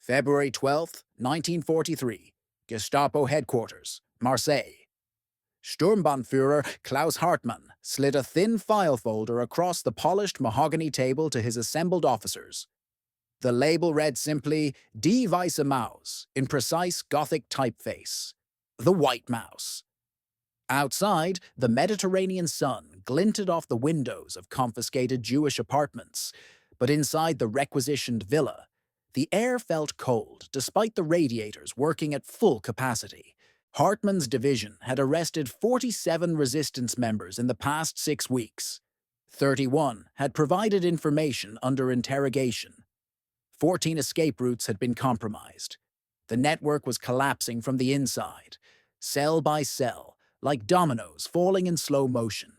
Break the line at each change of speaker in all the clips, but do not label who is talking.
February 12th, 1943. Gestapo headquarters, Marseille. Sturmbannführer Klaus Hartmann slid a thin file folder across the polished mahogany table to his assembled officers. The label read simply Die Weiße Maus in precise Gothic typeface. The White Mouse. Outside, the Mediterranean sun glinted off the windows of confiscated Jewish apartments, but inside the requisitioned villa, the air felt cold despite the radiators working at full capacity. Hartmann's division had arrested 47 resistance members in the past 6 weeks. 31 had provided information under interrogation. 14 escape routes had been compromised. The network was collapsing from the inside, cell by cell, like dominoes falling in slow motion.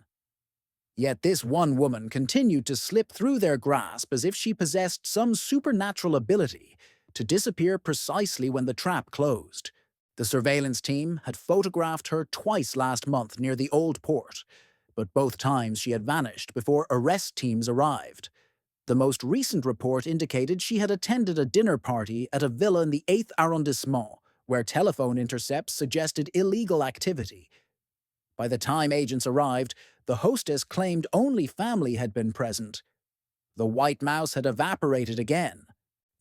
Yet this one woman continued to slip through their grasp as if she possessed some supernatural ability to disappear precisely when the trap closed. The surveillance team had photographed her twice last month near the Old Port, but both times she had vanished before arrest teams arrived. The most recent report indicated she had attended a dinner party at a villa in the 8th arrondissement, where telephone intercepts suggested illegal activity. By the time agents arrived, the hostess claimed only family had been present. The White Mouse had evaporated again.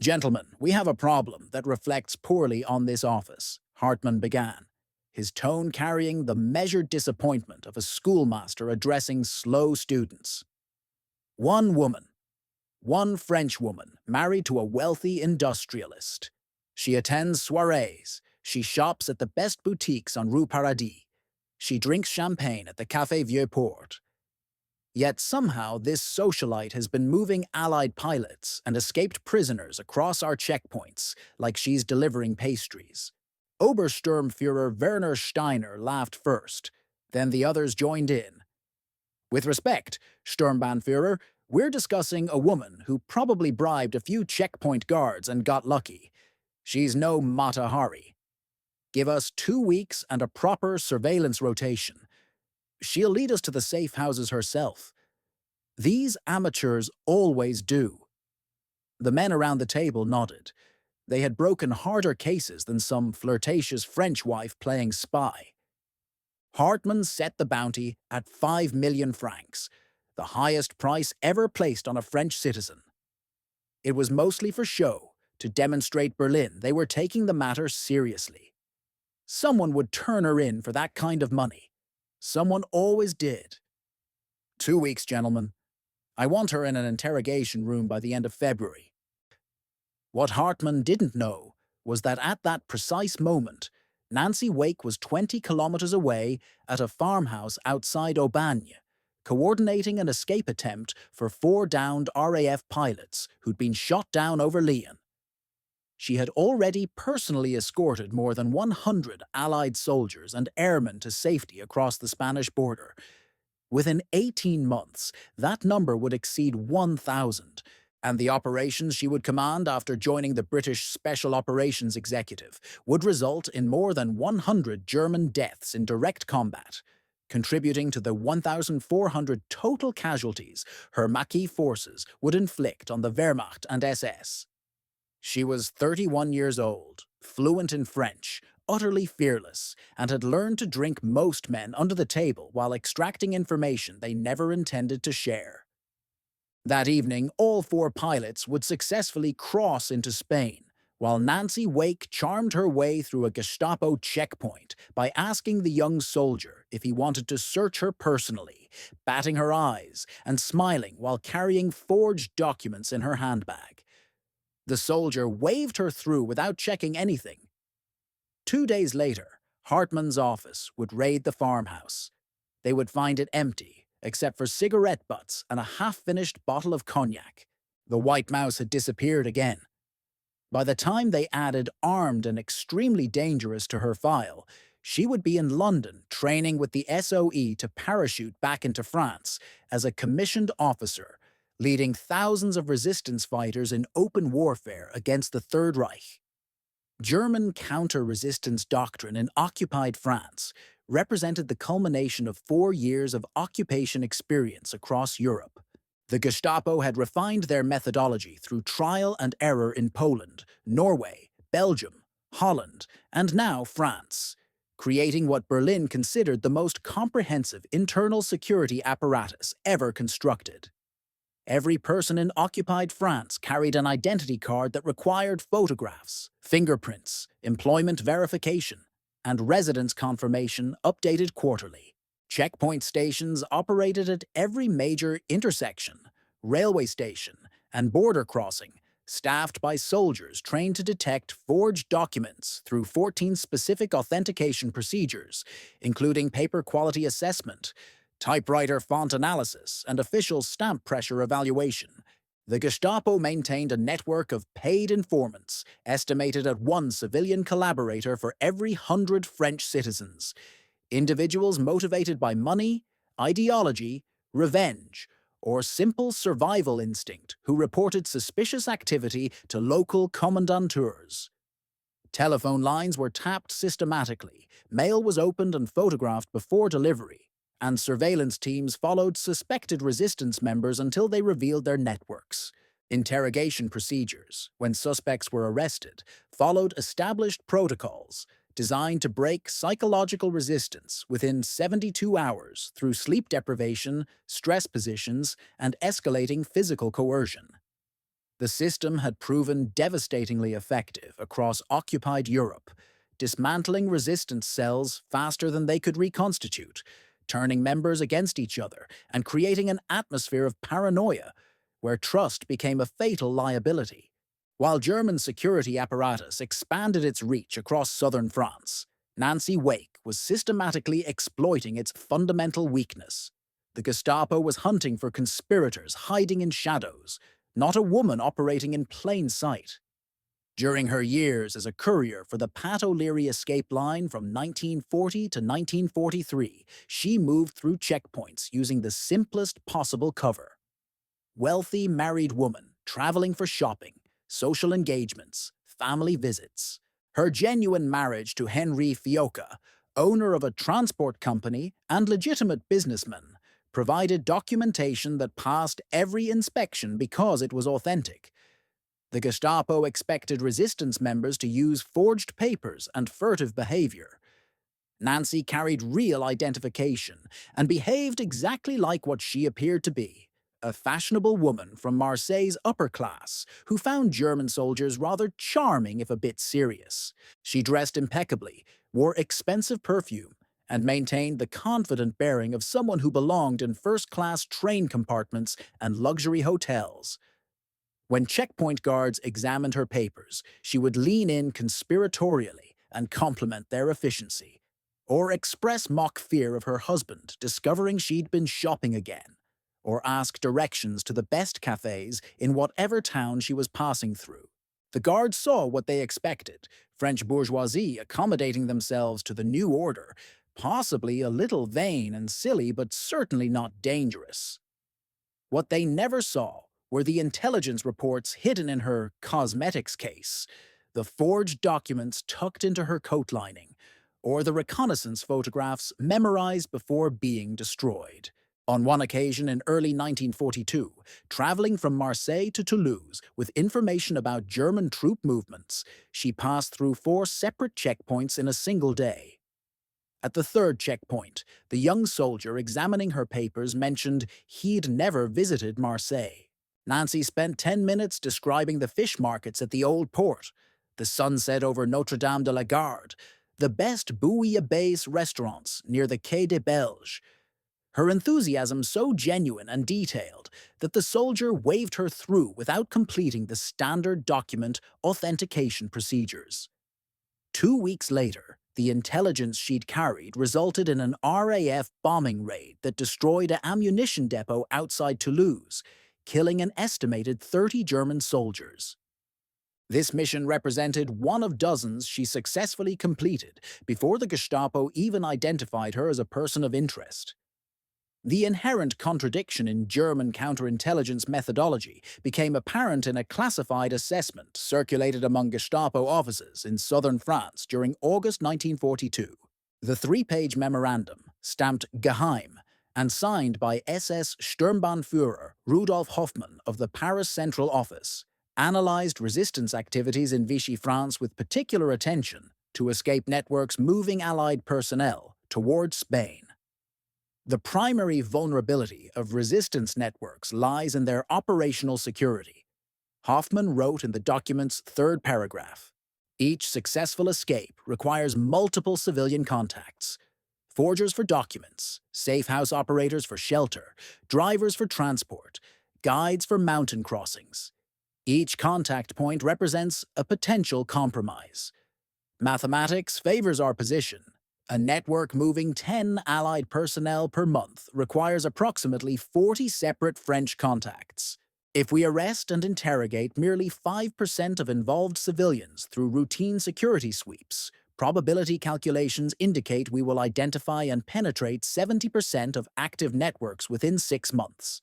"Gentlemen, we have a problem that reflects poorly on this office," Hartmann began, his tone carrying the measured disappointment of a schoolmaster addressing slow students. One French woman, married to a wealthy industrialist. She attends soirees. She shops at the best boutiques on Rue Paradis. She drinks champagne at the Café Vieux Port. Yet somehow this socialite has been moving Allied pilots and escaped prisoners across our checkpoints like she's delivering pastries. Obersturmführer Werner Steiner laughed first, then the others joined in. "With respect, Sturmbannführer, we're discussing a woman who probably bribed a few checkpoint guards and got lucky. She's no Mata Hari. Give us 2 weeks and a proper surveillance rotation. She'll lead us to the safe houses herself. These amateurs always do." The men around the table nodded. They had broken harder cases than some flirtatious French wife playing spy. Hartmann set the bounty at 5 million francs, the highest price ever placed on a French citizen. It was mostly for show, to demonstrate Berlin they were taking the matter seriously. Someone would turn her in for that kind of money. Someone always did. 2 weeks, gentlemen. I want her in an interrogation room by the end of February. What Hartmann didn't know was that at that precise moment, Nancy Wake was 20 kilometers away at a farmhouse outside Aubagne, coordinating an escape attempt for 4 downed RAF pilots who'd been shot down over Lyon. She had already personally escorted more than 100 Allied soldiers and airmen to safety across the Spanish border. Within 18 months, that number would exceed 1,000, and the operations she would command after joining the British Special Operations Executive would result in more than 100 German deaths in direct combat, contributing to the 1,400 total casualties her Maquis forces would inflict on the Wehrmacht and SS. She was 31 years old, fluent in French, utterly fearless, and had learned to drink most men under the table while extracting information they never intended to share. That evening, all 4 pilots would successfully cross into Spain, while Nancy Wake charmed her way through a Gestapo checkpoint by asking the young soldier if he wanted to search her personally, batting her eyes and smiling while carrying forged documents in her handbag. The soldier waved her through without checking anything. 2 days later, Hartmann's office would raid the farmhouse. They would find it empty, except for cigarette butts and a half-finished bottle of cognac. The White Mouse had disappeared again. By the time they added armed and extremely dangerous to her file, she would be in London training with the SOE to parachute back into France as a commissioned officer, leading thousands of resistance fighters in open warfare against the Third Reich. German counter-resistance doctrine in occupied France represented the culmination of 4 years of occupation experience across Europe. The Gestapo had refined their methodology through trial and error in Poland, Norway, Belgium, Holland, and now France, creating what Berlin considered the most comprehensive internal security apparatus ever constructed. Every person in occupied France carried an identity card that required photographs, fingerprints, employment verification, and residence confirmation updated quarterly. Checkpoint stations operated at every major intersection, railway station, and border crossing, staffed by soldiers trained to detect forged documents through 14 specific authentication procedures, including paper quality assessment, typewriter font analysis, and official stamp pressure evaluation. The Gestapo maintained a network of paid informants, estimated at one civilian collaborator for every 100 French citizens. Individuals motivated by money, ideology, revenge, or simple survival instinct who reported suspicious activity to local commandantures. Telephone lines were tapped systematically, mail was opened and photographed before delivery, and surveillance teams followed suspected resistance members until they revealed their networks. Interrogation procedures, when suspects were arrested, followed established protocols designed to break psychological resistance within 72 hours through sleep deprivation, stress positions, and escalating physical coercion. The system had proven devastatingly effective across occupied Europe, dismantling resistance cells faster than they could reconstitute, turning members against each other, and creating an atmosphere of paranoia where trust became a fatal liability. While German security apparatus expanded its reach across southern France, Nancy Wake was systematically exploiting its fundamental weakness. The Gestapo was hunting for conspirators hiding in shadows, not a woman operating in plain sight. During her years as a courier for the Pat O'Leary escape line from 1940 to 1943, she moved through checkpoints using the simplest possible cover. Wealthy married woman traveling for shopping, social engagements, family visits. Her genuine marriage to Henry Fiocca, owner of a transport company and legitimate businessman, provided documentation that passed every inspection because it was authentic. The Gestapo expected resistance members to use forged papers and furtive behavior. Nancy carried real identification and behaved exactly like what she appeared to be, a fashionable woman from Marseille's upper class who found German soldiers rather charming if a bit serious. She dressed impeccably, wore expensive perfume, and maintained the confident bearing of someone who belonged in first-class train compartments and luxury hotels. When checkpoint guards examined her papers, she would lean in conspiratorially and compliment their efficiency, or express mock fear of her husband discovering she'd been shopping again, or ask directions to the best cafes in whatever town she was passing through. The guards saw what they expected, French bourgeoisie accommodating themselves to the new order, possibly a little vain and silly but certainly not dangerous. What they never saw were the intelligence reports hidden in her cosmetics case, the forged documents tucked into her coat lining, or the reconnaissance photographs memorized before being destroyed. On one occasion in early 1942, traveling from Marseille to Toulouse with information about German troop movements, she passed through 4 separate checkpoints in a single day. At the third checkpoint, the young soldier examining her papers mentioned he'd never visited Marseille. Nancy spent 10 minutes describing the fish markets at the Old Port, the sunset over Notre-Dame de la Garde, the best bouillabaisse restaurants near the Quai des Belges. Her enthusiasm so genuine and detailed that the soldier waved her through without completing the standard document authentication procedures. 2 weeks later, the intelligence she'd carried resulted in an RAF bombing raid that destroyed an ammunition depot outside Toulouse, killing an estimated 30 German soldiers. This mission represented one of dozens she successfully completed before the Gestapo even identified her as a person of interest. The inherent contradiction in German counterintelligence methodology became apparent in a classified assessment circulated among Gestapo officers in southern France during August 1942. The 3-page memorandum, stamped Geheim, and signed by SS Sturmbannführer Rudolf Hoffmann of the Paris Central Office, analyzed resistance activities in Vichy France with particular attention to escape networks moving Allied personnel towards Spain. The primary vulnerability of resistance networks lies in their operational security. Hoffmann wrote in the document's third paragraph, "Each successful escape requires multiple civilian contacts. Forgers for documents, safe house operators for shelter, drivers for transport, guides for mountain crossings. Each contact point represents a potential compromise. Mathematics favors our position. A network moving 10 Allied personnel per month requires approximately 40 separate French contacts. If we arrest and interrogate merely 5% of involved civilians through routine security sweeps, probability calculations indicate we will identify and penetrate 70% of active networks within 6 months."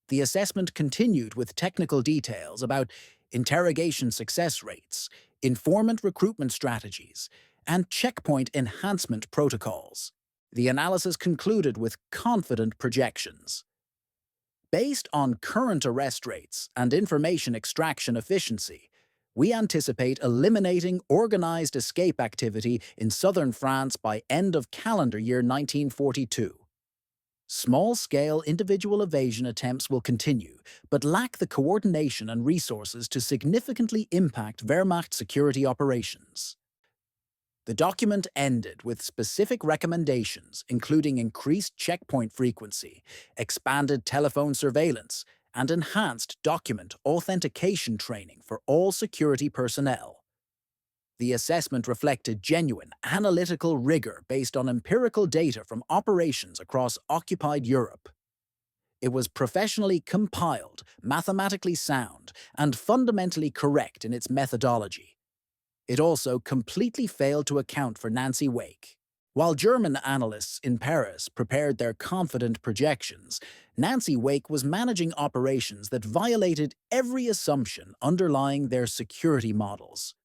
The assessment continued with technical details about interrogation success rates, informant recruitment strategies, and checkpoint enhancement protocols. The analysis concluded with confident projections. Based on current arrest rates and information extraction efficiency, we anticipate eliminating organized escape activity in southern France by end of calendar year 1942. Small-scale individual evasion attempts will continue, but lack the coordination and resources to significantly impact Wehrmacht security operations. The document ended with specific recommendations, including increased checkpoint frequency, expanded telephone surveillance, and enhanced document authentication training for all security personnel. The assessment reflected genuine analytical rigor based on empirical data from operations across occupied Europe. It was professionally compiled, mathematically sound, and fundamentally correct in its methodology. It also completely failed to account for Nancy Wake. While German analysts in Paris prepared their confident projections, Nancy Wake was managing operations that violated every assumption underlying their security models.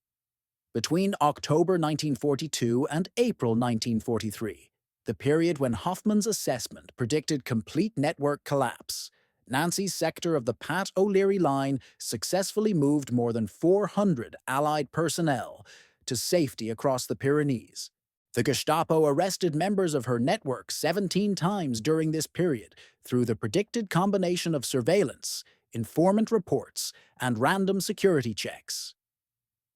Between October 1942 and April 1943, the period when Hoffmann's assessment predicted complete network collapse, Nancy's sector of the Pat O'Leary Line successfully moved more than 400 Allied personnel to safety across the Pyrenees. The Gestapo arrested members of her network 17 times during this period through the predicted combination of surveillance, informant reports, and random security checks.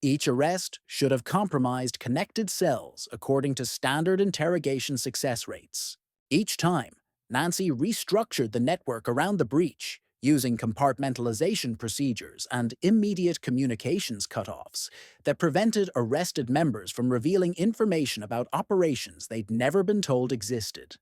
Each arrest should have compromised connected cells according to standard interrogation success rates. Each time, Nancy restructured the network around the breach, using compartmentalization procedures and immediate communications cutoffs that prevented arrested members from revealing information about operations they'd never been told existed.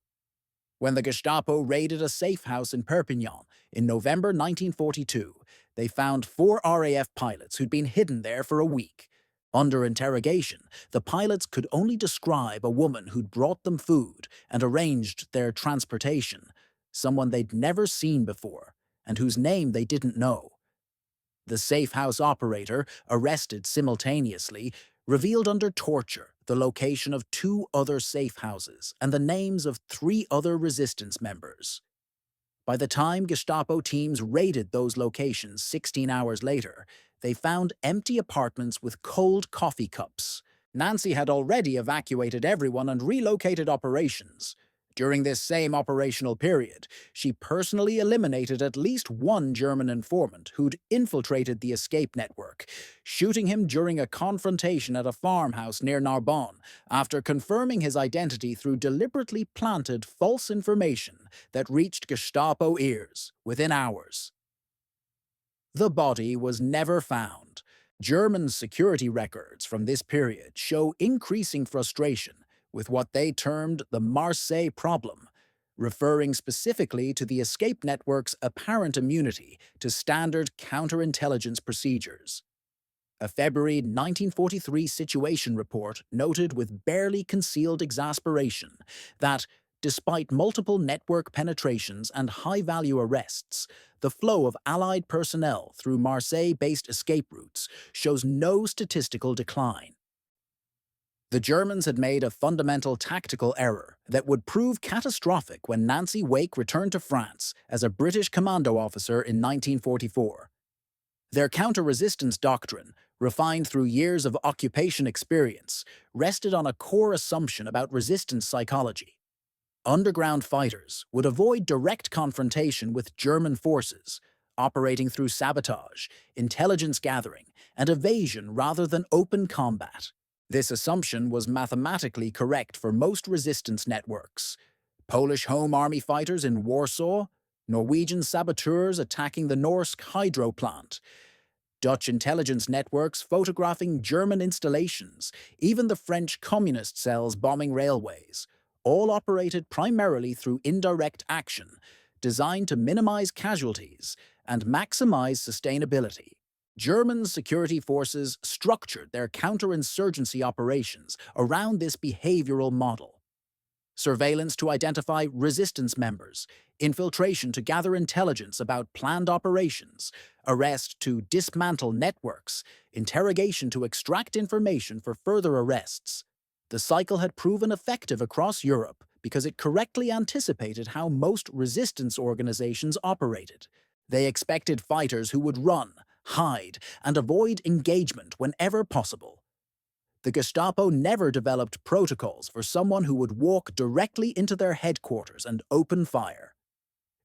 When the Gestapo raided a safe house in Perpignan in November 1942, they found 4 RAF pilots who'd been hidden there for a week. Under interrogation, the pilots could only describe a woman who'd brought them food and arranged their transportation, someone they'd never seen before, and whose name they didn't know. The safe house operator, arrested simultaneously, revealed under torture the location of 2 other safe houses and the names of 3 other resistance members. By the time Gestapo teams raided those locations 16 hours later, they found empty apartments with cold coffee cups. Nancy had already evacuated everyone and relocated operations. During this same operational period, she personally eliminated at least 1 German informant who'd infiltrated the escape network, shooting him during a confrontation at a farmhouse near Narbonne after confirming his identity through deliberately planted false information that reached Gestapo ears within hours. The body was never found. German security records from this period show increasing frustration with what they termed the Marseille problem, referring specifically to the escape network's apparent immunity to standard counterintelligence procedures. A February 1943 situation report noted with barely concealed exasperation that, despite multiple network penetrations and high-value arrests, the flow of Allied personnel through Marseille-based escape routes shows no statistical decline. The Germans had made a fundamental tactical error that would prove catastrophic when Nancy Wake returned to France as a British commando officer in 1944. Their counter-resistance doctrine, refined through years of occupation experience, rested on a core assumption about resistance psychology. Underground fighters would avoid direct confrontation with German forces, operating through sabotage, intelligence gathering, and evasion rather than open combat. This assumption was mathematically correct for most resistance networks. Polish Home Army fighters in Warsaw, Norwegian saboteurs attacking the Norsk hydro plant, Dutch intelligence networks photographing German installations, even the French communist cells bombing railways, all operated primarily through indirect action, designed to minimize casualties and maximize sustainability. German security forces structured their counterinsurgency operations around this behavioral model. Surveillance to identify resistance members, infiltration to gather intelligence about planned operations, arrest to dismantle networks, interrogation to extract information for further arrests. The cycle had proven effective across Europe because it correctly anticipated how most resistance organizations operated. They expected fighters who would run, hide, and avoid engagement whenever possible. The Gestapo never developed protocols for someone who would walk directly into their headquarters and open fire.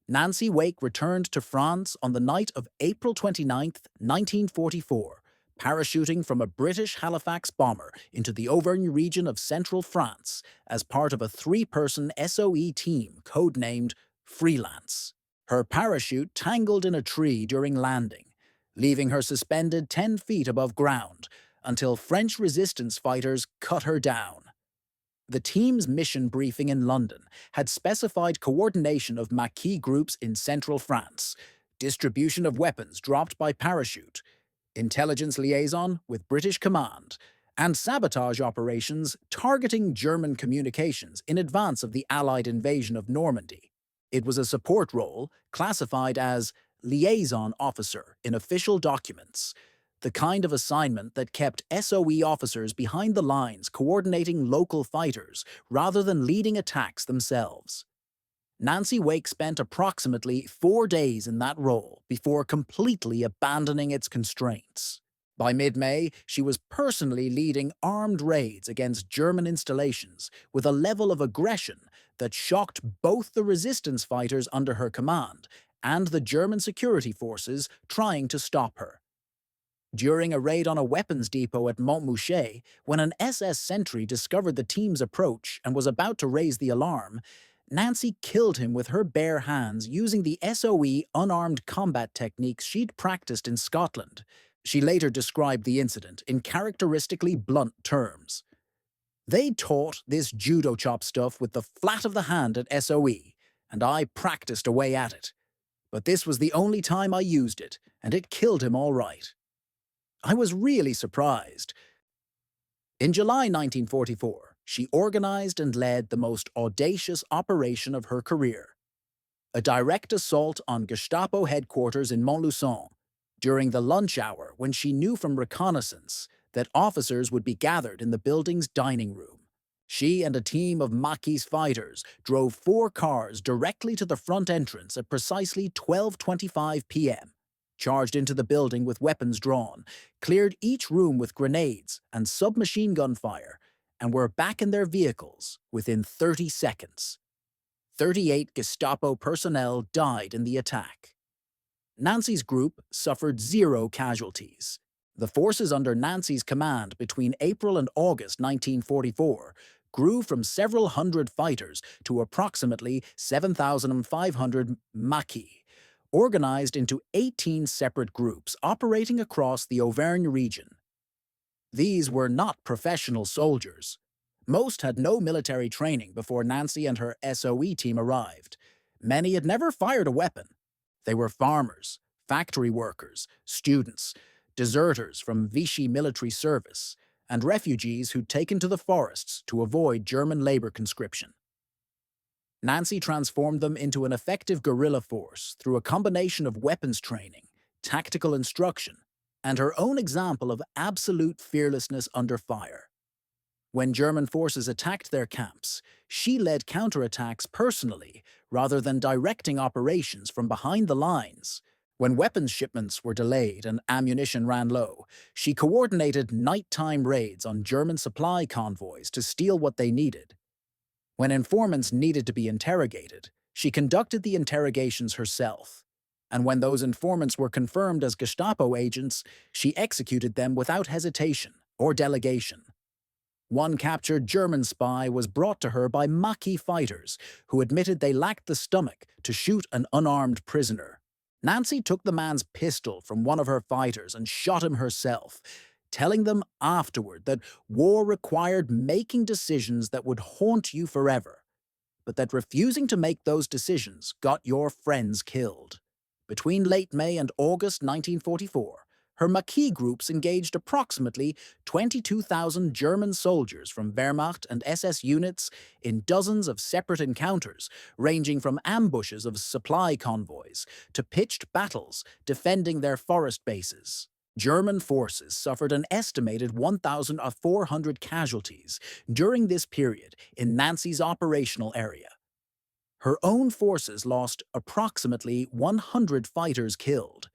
Nancy Wake returned to France on the night of April 29, 1944, parachuting from a British Halifax bomber into the Auvergne region of central France as part of a three-person SOE team codenamed Freelance. Her parachute tangled in a tree during landing, leaving her suspended 10 feet above ground until French resistance fighters cut her down. The team's mission briefing in London had specified coordination of Maquis groups in central France, distribution of weapons dropped by parachute, intelligence liaison with British command, and sabotage operations targeting German communications in advance of the Allied invasion of Normandy. It was a support role classified as liaison officer in official documents, the kind of assignment that kept SOE officers behind the lines coordinating local fighters rather than leading attacks themselves. Nancy Wake spent approximately 4 days in that role before completely abandoning its constraints. By mid-May, she was personally leading armed raids against German installations with a level of aggression that shocked both the resistance fighters under her command and the German security forces trying to stop her. During a raid on a weapons depot at Montmouchet, when an SS sentry discovered the team's approach and was about to raise the alarm, Nancy killed him with her bare hands using the SOE unarmed combat techniques she'd practiced in Scotland. She later described the incident in characteristically blunt terms. "They taught this judo chop stuff with the flat of the hand at SOE, and I practiced away at it. But this was the only time I used it, and it killed him all right." I was really surprised. In July 1944, she organized and led the most audacious operation of her career, a direct assault on Gestapo headquarters in Montluçon during the lunch hour when she knew from reconnaissance that officers would be gathered in the building's dining room. She and a team of Maquis fighters drove 4 cars directly to the front entrance at precisely 12:25 p.m., charged into the building with weapons drawn, cleared each room with grenades and submachine gun fire, and were back in their vehicles within 30 seconds. 38 Gestapo personnel died in the attack. Nancy's group suffered 0 casualties. The forces under Nancy's command between April and August 1944 grew from several hundred fighters to approximately 7,500 Maquis, organized into 18 separate groups operating across the Auvergne region. These were not professional soldiers. Most had no military training before Nancy and her SOE team arrived. Many had never fired a weapon. They were farmers, factory workers, students, deserters from Vichy military service, and refugees who'd taken to the forests to avoid German labor conscription. Nancy transformed them into an effective guerrilla force through a combination of weapons training, tactical instruction, and her own example of absolute fearlessness under fire. When German forces attacked their camps, she led counterattacks personally rather than directing operations from behind the lines. When weapons shipments were delayed and ammunition ran low, she coordinated nighttime raids on German supply convoys to steal what they needed. When informants needed to be interrogated, she conducted the interrogations herself. And when those informants were confirmed as Gestapo agents, she executed them without hesitation or delegation. One captured German spy was brought to her by Maquis fighters, who admitted they lacked the stomach to shoot an unarmed prisoner. Nancy took the man's pistol from one of her fighters and shot him herself, telling them afterward that war required making decisions that would haunt you forever, but that refusing to make those decisions got your friends killed. Between late May and August 1944, her Maquis groups engaged approximately 22,000 German soldiers from Wehrmacht and SS units in dozens of separate encounters, ranging from ambushes of supply convoys to pitched battles defending their forest bases. German forces suffered an estimated 1,400 casualties during this period in Nancy's operational area. Her own forces lost approximately 100 fighters killed.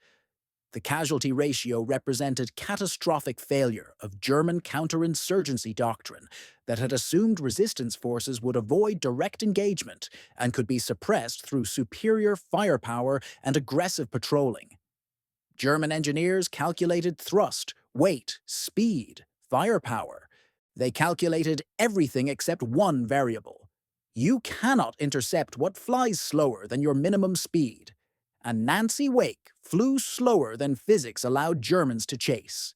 The casualty ratio represented catastrophic failure of German counterinsurgency doctrine that had assumed resistance forces would avoid direct engagement and could be suppressed through superior firepower and aggressive patrolling. German engineers calculated thrust, weight, speed, firepower. They calculated everything except one variable. You cannot intercept what flies slower than your minimum speed. And Nancy Wake flew slower than physics allowed Germans to chase.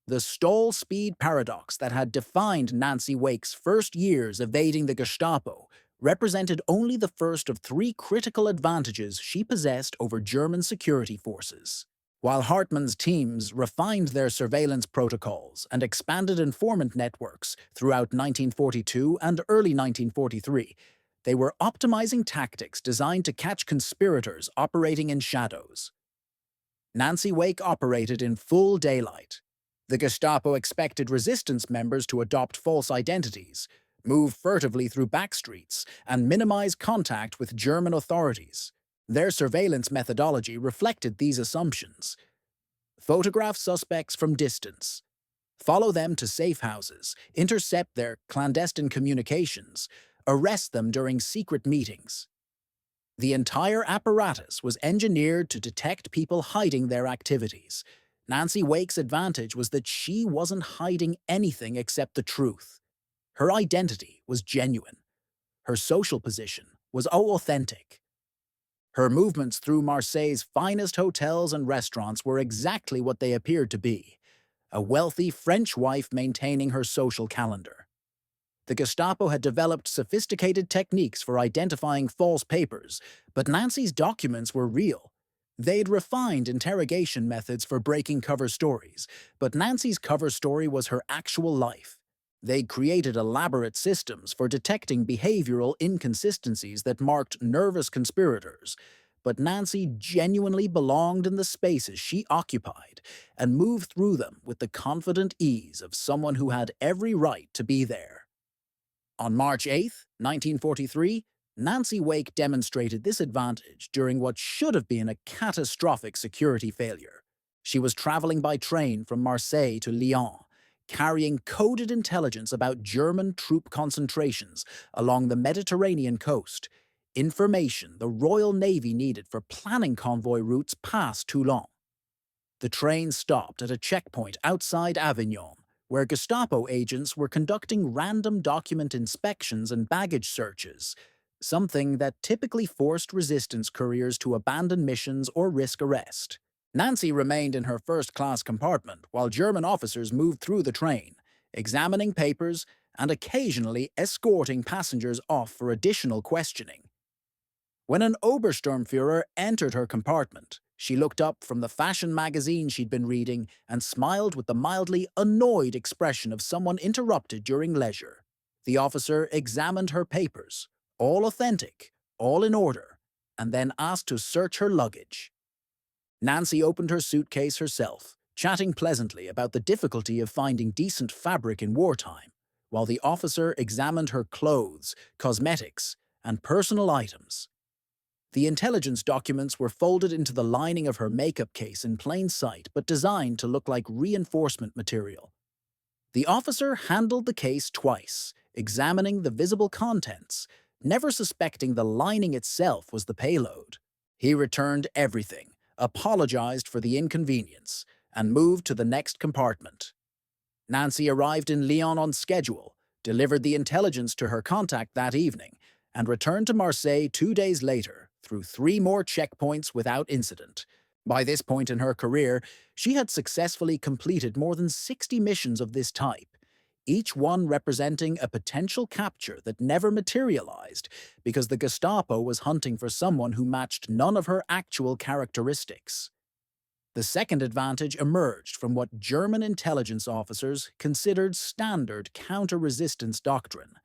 The stall speed paradox that had defined Nancy Wake's first years evading the Gestapo represented only the first of three critical advantages she possessed over German security forces. While Hartmann's teams refined their surveillance protocols and expanded informant networks throughout 1942 and early 1943, they were optimizing tactics designed to catch conspirators operating in shadows. Nancy Wake operated in full daylight. The Gestapo expected resistance members to adopt false identities, move furtively through backstreets, and minimize contact with German authorities. Their surveillance methodology reflected these assumptions. Photograph suspects from distance. Follow them to safe houses, intercept their clandestine communications, arrest them during secret meetings. The entire apparatus was engineered to detect people hiding their activities. Nancy Wake's advantage was that she wasn't hiding anything except the truth. Her identity was genuine. Her social position was authentic. Her movements through Marseille's finest hotels and restaurants were exactly what they appeared to be: a wealthy French wife maintaining her social calendar. The Gestapo had developed sophisticated techniques for identifying false papers, but Nancy's documents were real. They'd refined interrogation methods for breaking cover stories, but Nancy's cover story was her actual life. They'd created elaborate systems for detecting behavioral inconsistencies that marked nervous conspirators, but Nancy genuinely belonged in the spaces she occupied and moved through them with the confident ease of someone who had every right to be there. On March 8, 1943, Nancy Wake demonstrated this advantage during what should have been a catastrophic security failure. She was traveling by train from Marseille to Lyon, carrying coded intelligence about German troop concentrations along the Mediterranean coast, information the Royal Navy needed for planning convoy routes past Toulon. The train stopped at a checkpoint outside Avignon, where Gestapo agents were conducting random document inspections and baggage searches, something that typically forced resistance couriers to abandon missions or risk arrest. Nancy remained in her first-class compartment while German officers moved through the train, examining papers and occasionally escorting passengers off for additional questioning. When an Obersturmführer entered her compartment, she looked up from the fashion magazine she'd been reading and smiled with the mildly annoyed expression of someone interrupted during leisure. The officer examined her papers, all authentic, all in order, and then asked to search her luggage. Nancy opened her suitcase herself, chatting pleasantly about the difficulty of finding decent fabric in wartime, while the officer examined her clothes, cosmetics, and personal items. The intelligence documents were folded into the lining of her makeup case in plain sight but designed to look like reinforcement material. The officer handled the case twice, examining the visible contents, never suspecting the lining itself was the payload. He returned everything, apologized for the inconvenience, and moved to the next compartment. Nancy arrived in Lyon on schedule, delivered the intelligence to her contact that evening, and returned to Marseille 2 days later, through 3 more checkpoints without incident. By this point in her career, she had successfully completed more than 60 missions of this type, each one representing a potential capture that never materialized because the Gestapo was hunting for someone who matched none of her actual characteristics. The second advantage emerged from what German intelligence officers considered standard counter-resistance doctrine.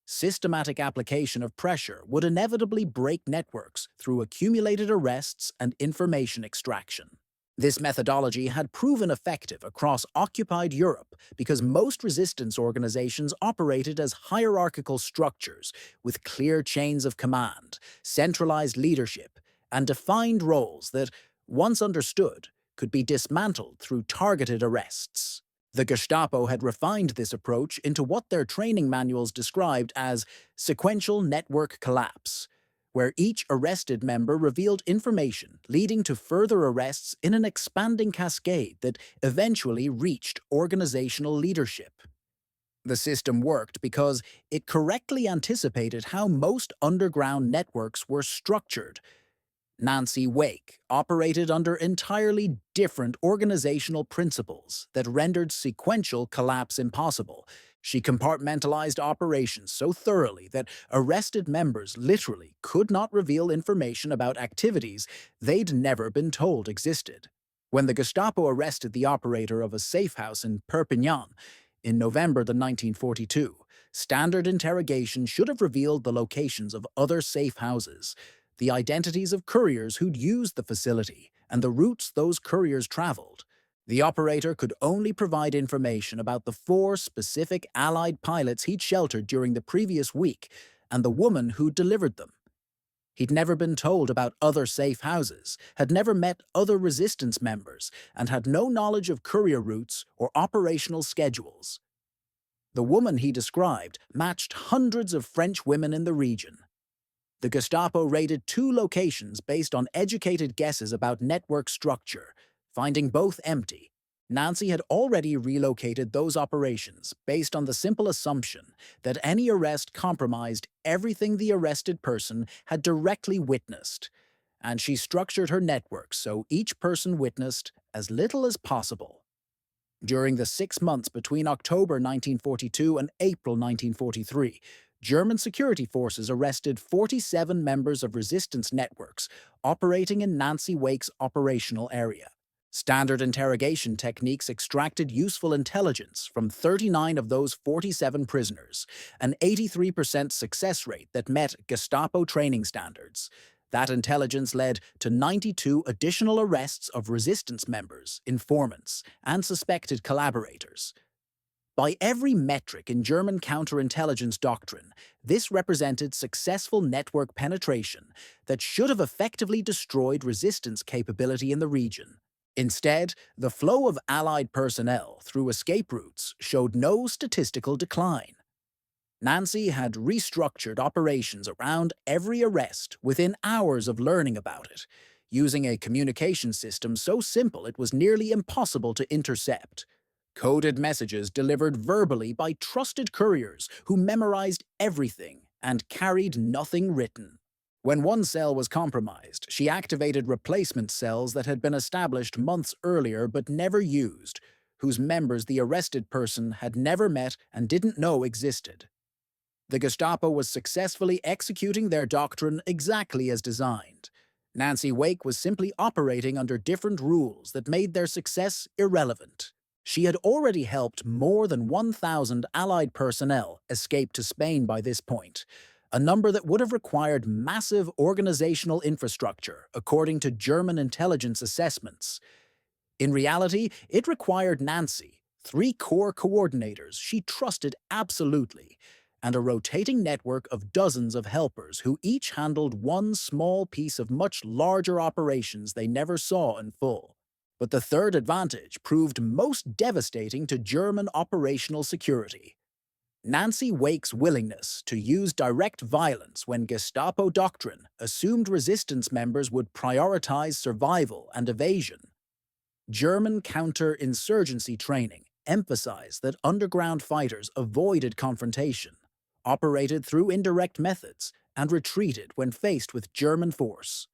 Systematic application of pressure would inevitably break networks through accumulated arrests and information extraction. This methodology had proven effective across occupied Europe because most resistance organizations operated as hierarchical structures with clear chains of command, centralized leadership, and defined roles that, once understood, could be dismantled through targeted arrests. The Gestapo had refined this approach into what their training manuals described as sequential network collapse, where each arrested member revealed information leading to further arrests in an expanding cascade that eventually reached organizational leadership. The system worked because it correctly anticipated how most underground networks were structured. Nancy Wake operated under entirely different organizational principles that rendered sequential collapse impossible. She compartmentalized operations so thoroughly that arrested members literally could not reveal information about activities they'd never been told existed. When the Gestapo arrested the operator of a safe house in Perpignan in November 1942, standard interrogation should have revealed the locations of other safe houses, the identities of couriers who'd used the facility, and the routes those couriers traveled. The operator could only provide information about the 4 specific Allied pilots he'd sheltered during the previous week and the woman who'd delivered them. He'd never been told about other safe houses, had never met other resistance members, and had no knowledge of courier routes or operational schedules. The woman he described matched hundreds of French women in the region. The Gestapo raided 2 locations based on educated guesses about network structure, finding both empty. Nancy had already relocated those operations based on the simple assumption that any arrest compromised everything the arrested person had directly witnessed, and she structured her network so each person witnessed as little as possible. During the 6 months between October 1942 and April 1943, German security forces arrested 47 members of resistance networks operating in Nancy Wake's operational area. Standard interrogation techniques extracted useful intelligence from 39 of those 47 prisoners, an 83% success rate that met Gestapo training standards. That intelligence led to 92 additional arrests of resistance members, informants, and suspected collaborators. By every metric in German counterintelligence doctrine, this represented successful network penetration that should have effectively destroyed resistance capability in the region. Instead, the flow of Allied personnel through escape routes showed no statistical decline. Nancy had restructured operations around every arrest within hours of learning about it, using a communication system so simple it was nearly impossible to intercept. Coded messages delivered verbally by trusted couriers who memorized everything and carried nothing written. When one cell was compromised, she activated replacement cells that had been established months earlier but never used, whose members the arrested person had never met and didn't know existed. The Gestapo was successfully executing their doctrine exactly as designed. Nancy Wake was simply operating under different rules that made their success irrelevant. She had already helped more than 1,000 Allied personnel escape to Spain by this point, a number that would have required massive organizational infrastructure, according to German intelligence assessments. In reality, it required Nancy, three core coordinators she trusted absolutely, and a rotating network of dozens of helpers who each handled one small piece of much larger operations they never saw in full. But the third advantage proved most devastating to German operational security. Nancy Wake's willingness to use direct violence when Gestapo doctrine assumed resistance members would prioritize survival and evasion. German counter-insurgency training emphasized that underground fighters avoided confrontation, operated through indirect methods, and retreated when faced with German force.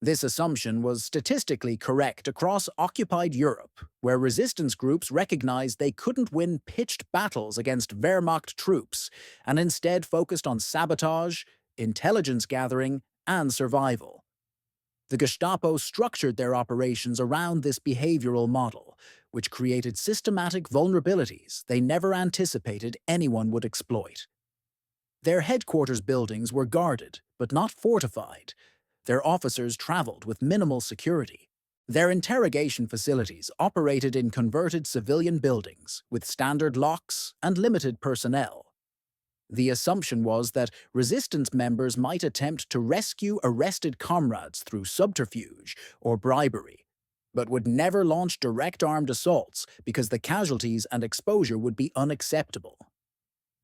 This assumption was statistically correct across occupied Europe, where resistance groups recognized they couldn't win pitched battles against Wehrmacht troops and instead focused on sabotage, intelligence gathering, and survival. The Gestapo structured their operations around this behavioral model, which created systematic vulnerabilities they never anticipated anyone would exploit. Their headquarters buildings were guarded, but not fortified. Their officers traveled with minimal security. Their interrogation facilities operated in converted civilian buildings, with standard locks and limited personnel. The assumption was that resistance members might attempt to rescue arrested comrades through subterfuge or bribery, but would never launch direct armed assaults because the casualties and exposure would be unacceptable.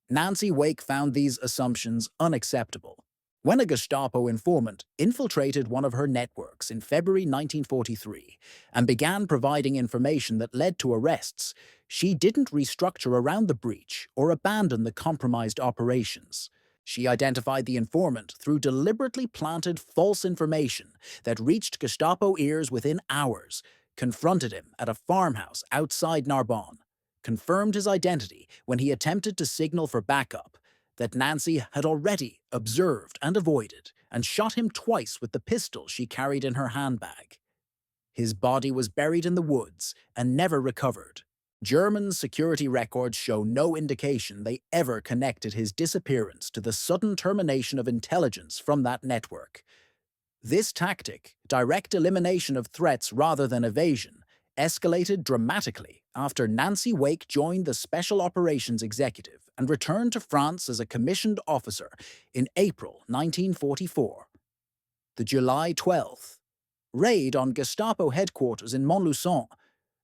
Nancy Wake found these assumptions unacceptable. When a Gestapo informant infiltrated one of her networks in February 1943 and began providing information that led to arrests, she didn't restructure around the breach or abandon the compromised operations. She identified the informant through deliberately planted false information that reached Gestapo ears within hours, confronted him at a farmhouse outside Narbonne, confirmed his identity when he attempted to signal for backup, that Nancy had already observed and avoided, and shot him twice with the pistol she carried in her handbag. His body was buried in the woods and never recovered. German security records show no indication they ever connected his disappearance to the sudden termination of intelligence from that network. This tactic, direct elimination of threats rather than evasion, escalated dramatically after Nancy Wake joined the Special Operations Executive and returned to France as a commissioned officer in April 1944. The July 12th raid on Gestapo headquarters in Montluçon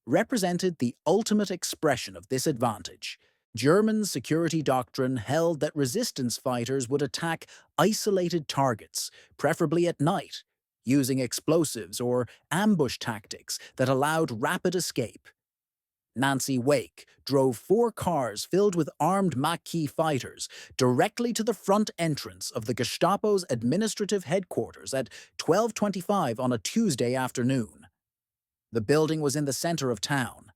represented the ultimate expression of this advantage. German security doctrine held that resistance fighters would attack isolated targets, preferably at night, using explosives or ambush tactics that allowed rapid escape. Nancy Wake drove 4 cars filled with armed Maquis fighters directly to the front entrance of the Gestapo's administrative headquarters at 12:25 on a Tuesday afternoon. The building was in the center of town.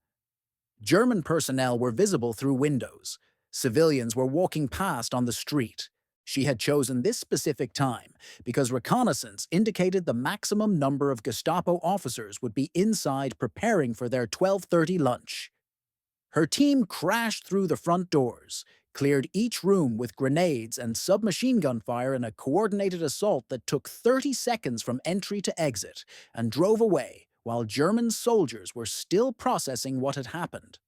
German personnel were visible through windows. Civilians were walking past on the street. She had chosen this specific time because reconnaissance indicated the maximum number of Gestapo officers would be inside preparing for their 12:30 lunch. Her team crashed through the front doors, cleared each room with grenades and submachine gun fire in a coordinated assault that took 30 seconds from entry to exit, and drove away while German soldiers were still processing what had happened.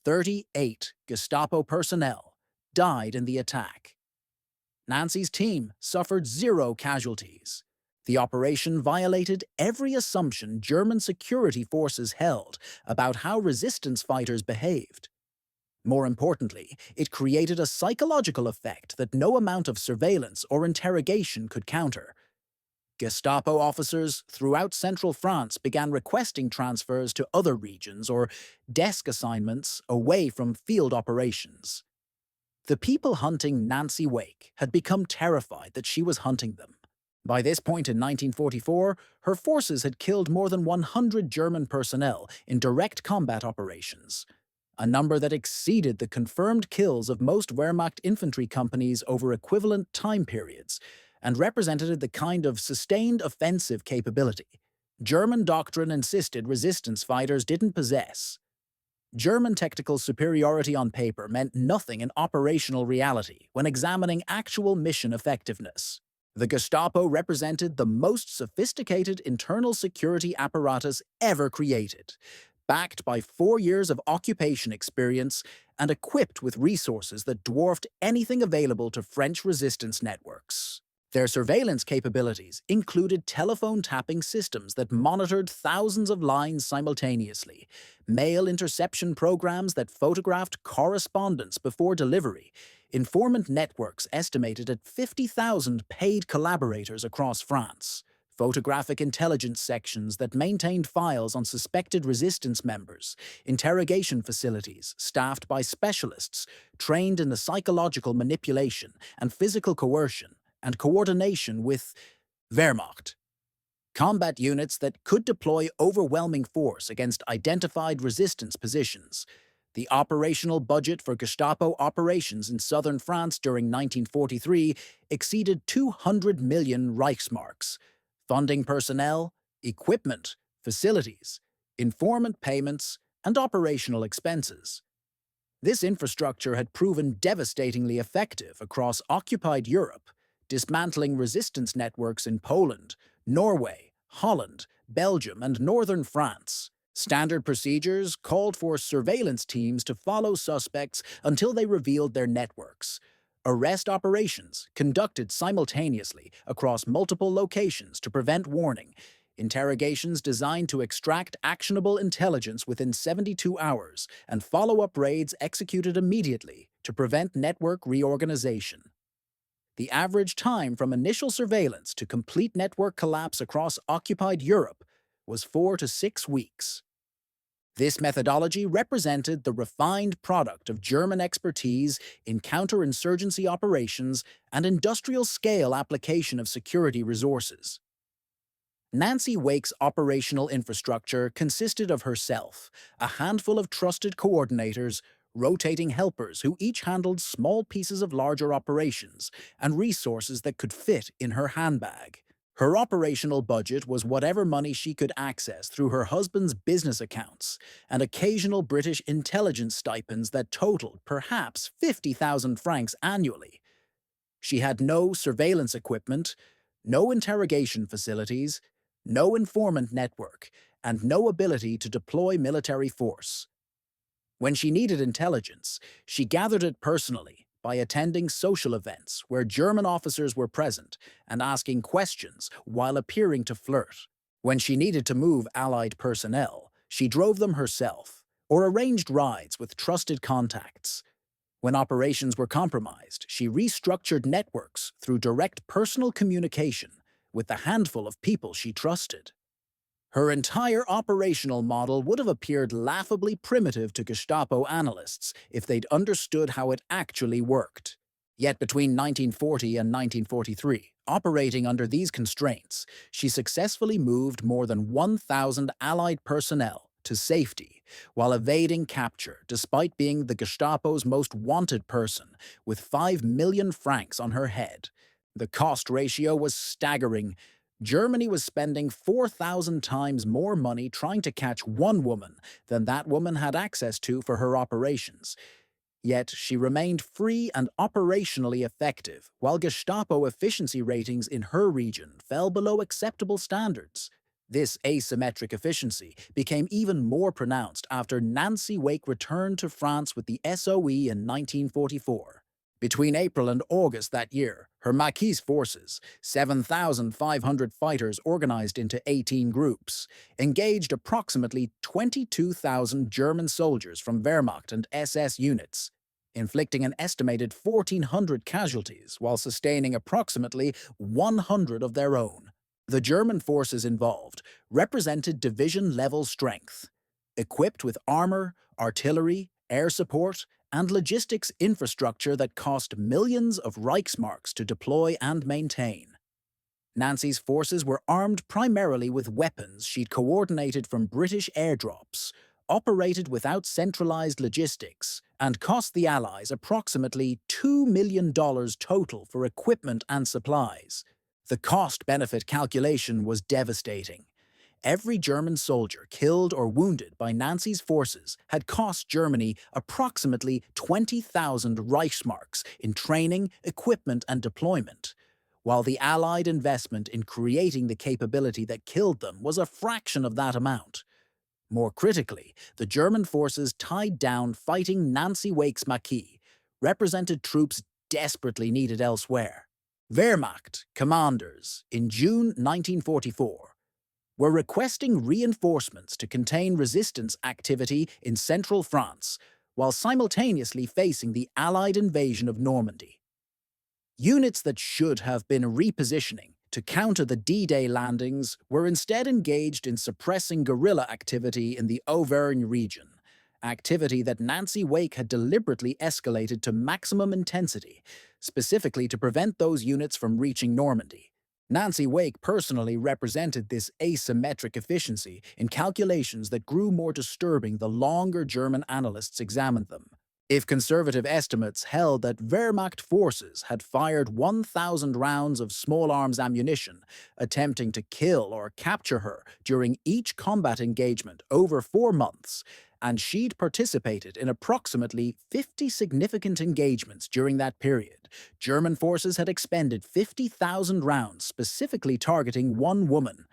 38 Gestapo personnel died in the attack. Nancy's team suffered 0 casualties. The operation violated every assumption German security forces held about how resistance fighters behaved. More importantly, it created a psychological effect that no amount of surveillance or interrogation could counter. Gestapo officers throughout central France began requesting transfers to other regions or desk assignments away from field operations. The people hunting Nancy Wake had become terrified that she was hunting them. By this point in 1944, her forces had killed more than 100 German personnel in direct combat operations, a number that exceeded the confirmed kills of most Wehrmacht infantry companies over equivalent time periods, and represented the kind of sustained offensive capability German doctrine insisted resistance fighters didn't possess. German tactical superiority on paper meant nothing in operational reality when examining actual mission effectiveness. The Gestapo represented the most sophisticated internal security apparatus ever created, backed by 4 years of occupation experience and equipped with resources that dwarfed anything available to French resistance networks. Their surveillance capabilities included telephone tapping systems that monitored thousands of lines simultaneously, mail interception programs that photographed correspondence before delivery, informant networks estimated at 50,000 paid collaborators across France, photographic intelligence sections that maintained files on suspected resistance members, interrogation facilities staffed by specialists trained in the psychological manipulation and physical coercion and coordination with Wehrmacht, combat units that could deploy overwhelming force against identified resistance positions. The operational budget for Gestapo operations in southern France during 1943 exceeded 200 million Reichsmarks, funding personnel, equipment, facilities, informant payments, and operational expenses. This infrastructure had proven devastatingly effective across occupied Europe, dismantling resistance networks in Poland, Norway, Holland, Belgium, and northern France. Standard procedures called for surveillance teams to follow suspects until they revealed their networks. Arrest operations conducted simultaneously across multiple locations to prevent warning. Interrogations designed to extract actionable intelligence within 72 hours, and follow-up raids executed immediately to prevent network reorganization. The average time from initial surveillance to complete network collapse across occupied Europe was 4 to 6 weeks. This methodology represented the refined product of German expertise in counterinsurgency operations and industrial-scale application of security resources. Nancy Wake's operational infrastructure consisted of herself, a handful of trusted coordinators, rotating helpers who each handled small pieces of larger operations, and resources that could fit in her handbag. Her operational budget was whatever money she could access through her husband's business accounts, and occasional British intelligence stipends that totaled perhaps 50,000 francs annually. She had no surveillance equipment, no interrogation facilities, no informant network, and no ability to deploy military force. When she needed intelligence, she gathered it personally by attending social events where German officers were present and asking questions while appearing to flirt. When she needed to move Allied personnel, she drove them herself or arranged rides with trusted contacts. When operations were compromised, she restructured networks through direct personal communication with the handful of people she trusted. Her entire operational model would have appeared laughably primitive to Gestapo analysts if they'd understood how it actually worked. Yet between 1940 and 1943, operating under these constraints, she successfully moved more than 1,000 Allied personnel to safety while evading capture despite being the Gestapo's most wanted person, with 5 million francs on her head. The cost ratio was staggering. Germany was spending 4,000 times more money trying to catch one woman than that woman had access to for her operations. Yet she remained free and operationally effective, while Gestapo efficiency ratings in her region fell below acceptable standards. This asymmetric efficiency became even more pronounced after Nancy Wake returned to France with the SOE in 1944. Between April and August that year, her Maquis forces, 7,500 fighters organized into 18 groups, engaged approximately 22,000 German soldiers from Wehrmacht and SS units, inflicting an estimated 1,400 casualties while sustaining approximately 100 of their own. The German forces involved represented division-level strength, equipped with armor, artillery, air support, and logistics infrastructure that cost millions of Reichsmarks to deploy and maintain. Nancy's forces were armed primarily with weapons she'd coordinated from British airdrops, operated without centralized logistics, and cost the Allies approximately $2 million total for equipment and supplies. The cost-benefit calculation was devastating. Every German soldier killed or wounded by Nancy's forces had cost Germany approximately 20,000 Reichsmarks in training, equipment, and deployment, while the Allied investment in creating the capability that killed them was a fraction of that amount. More critically, the German forces tied down fighting Nancy Wake's Maquis, represented troops desperately needed elsewhere. Wehrmacht commanders, in June 1944, were requesting reinforcements to contain resistance activity in central France, while simultaneously facing the Allied invasion of Normandy. Units that should have been repositioning to counter the D-Day landings were instead engaged in suppressing guerrilla activity in the Auvergne region, activity that Nancy Wake had deliberately escalated to maximum intensity, specifically to prevent those units from reaching Normandy. Nancy Wake personally represented this asymmetric efficiency in calculations that grew more disturbing the longer German analysts examined them. If conservative estimates held that Wehrmacht forces had fired 1,000 rounds of small arms ammunition, attempting to kill or capture her during each combat engagement over 4 months, and she'd participated in approximately 50 significant engagements during that period, German forces had expended 50,000 rounds specifically targeting one woman.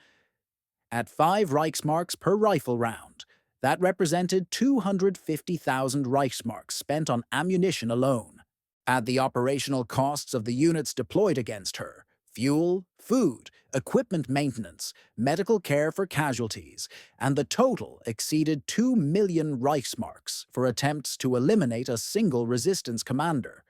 At 5 Reichsmarks per rifle round, that represented 250,000 Reichsmarks spent on ammunition alone. Add the operational costs of the units deployed against her: fuel, food, equipment maintenance, medical care for casualties, and the total exceeded 2 million Reichsmarks for attempts to eliminate a single resistance commander.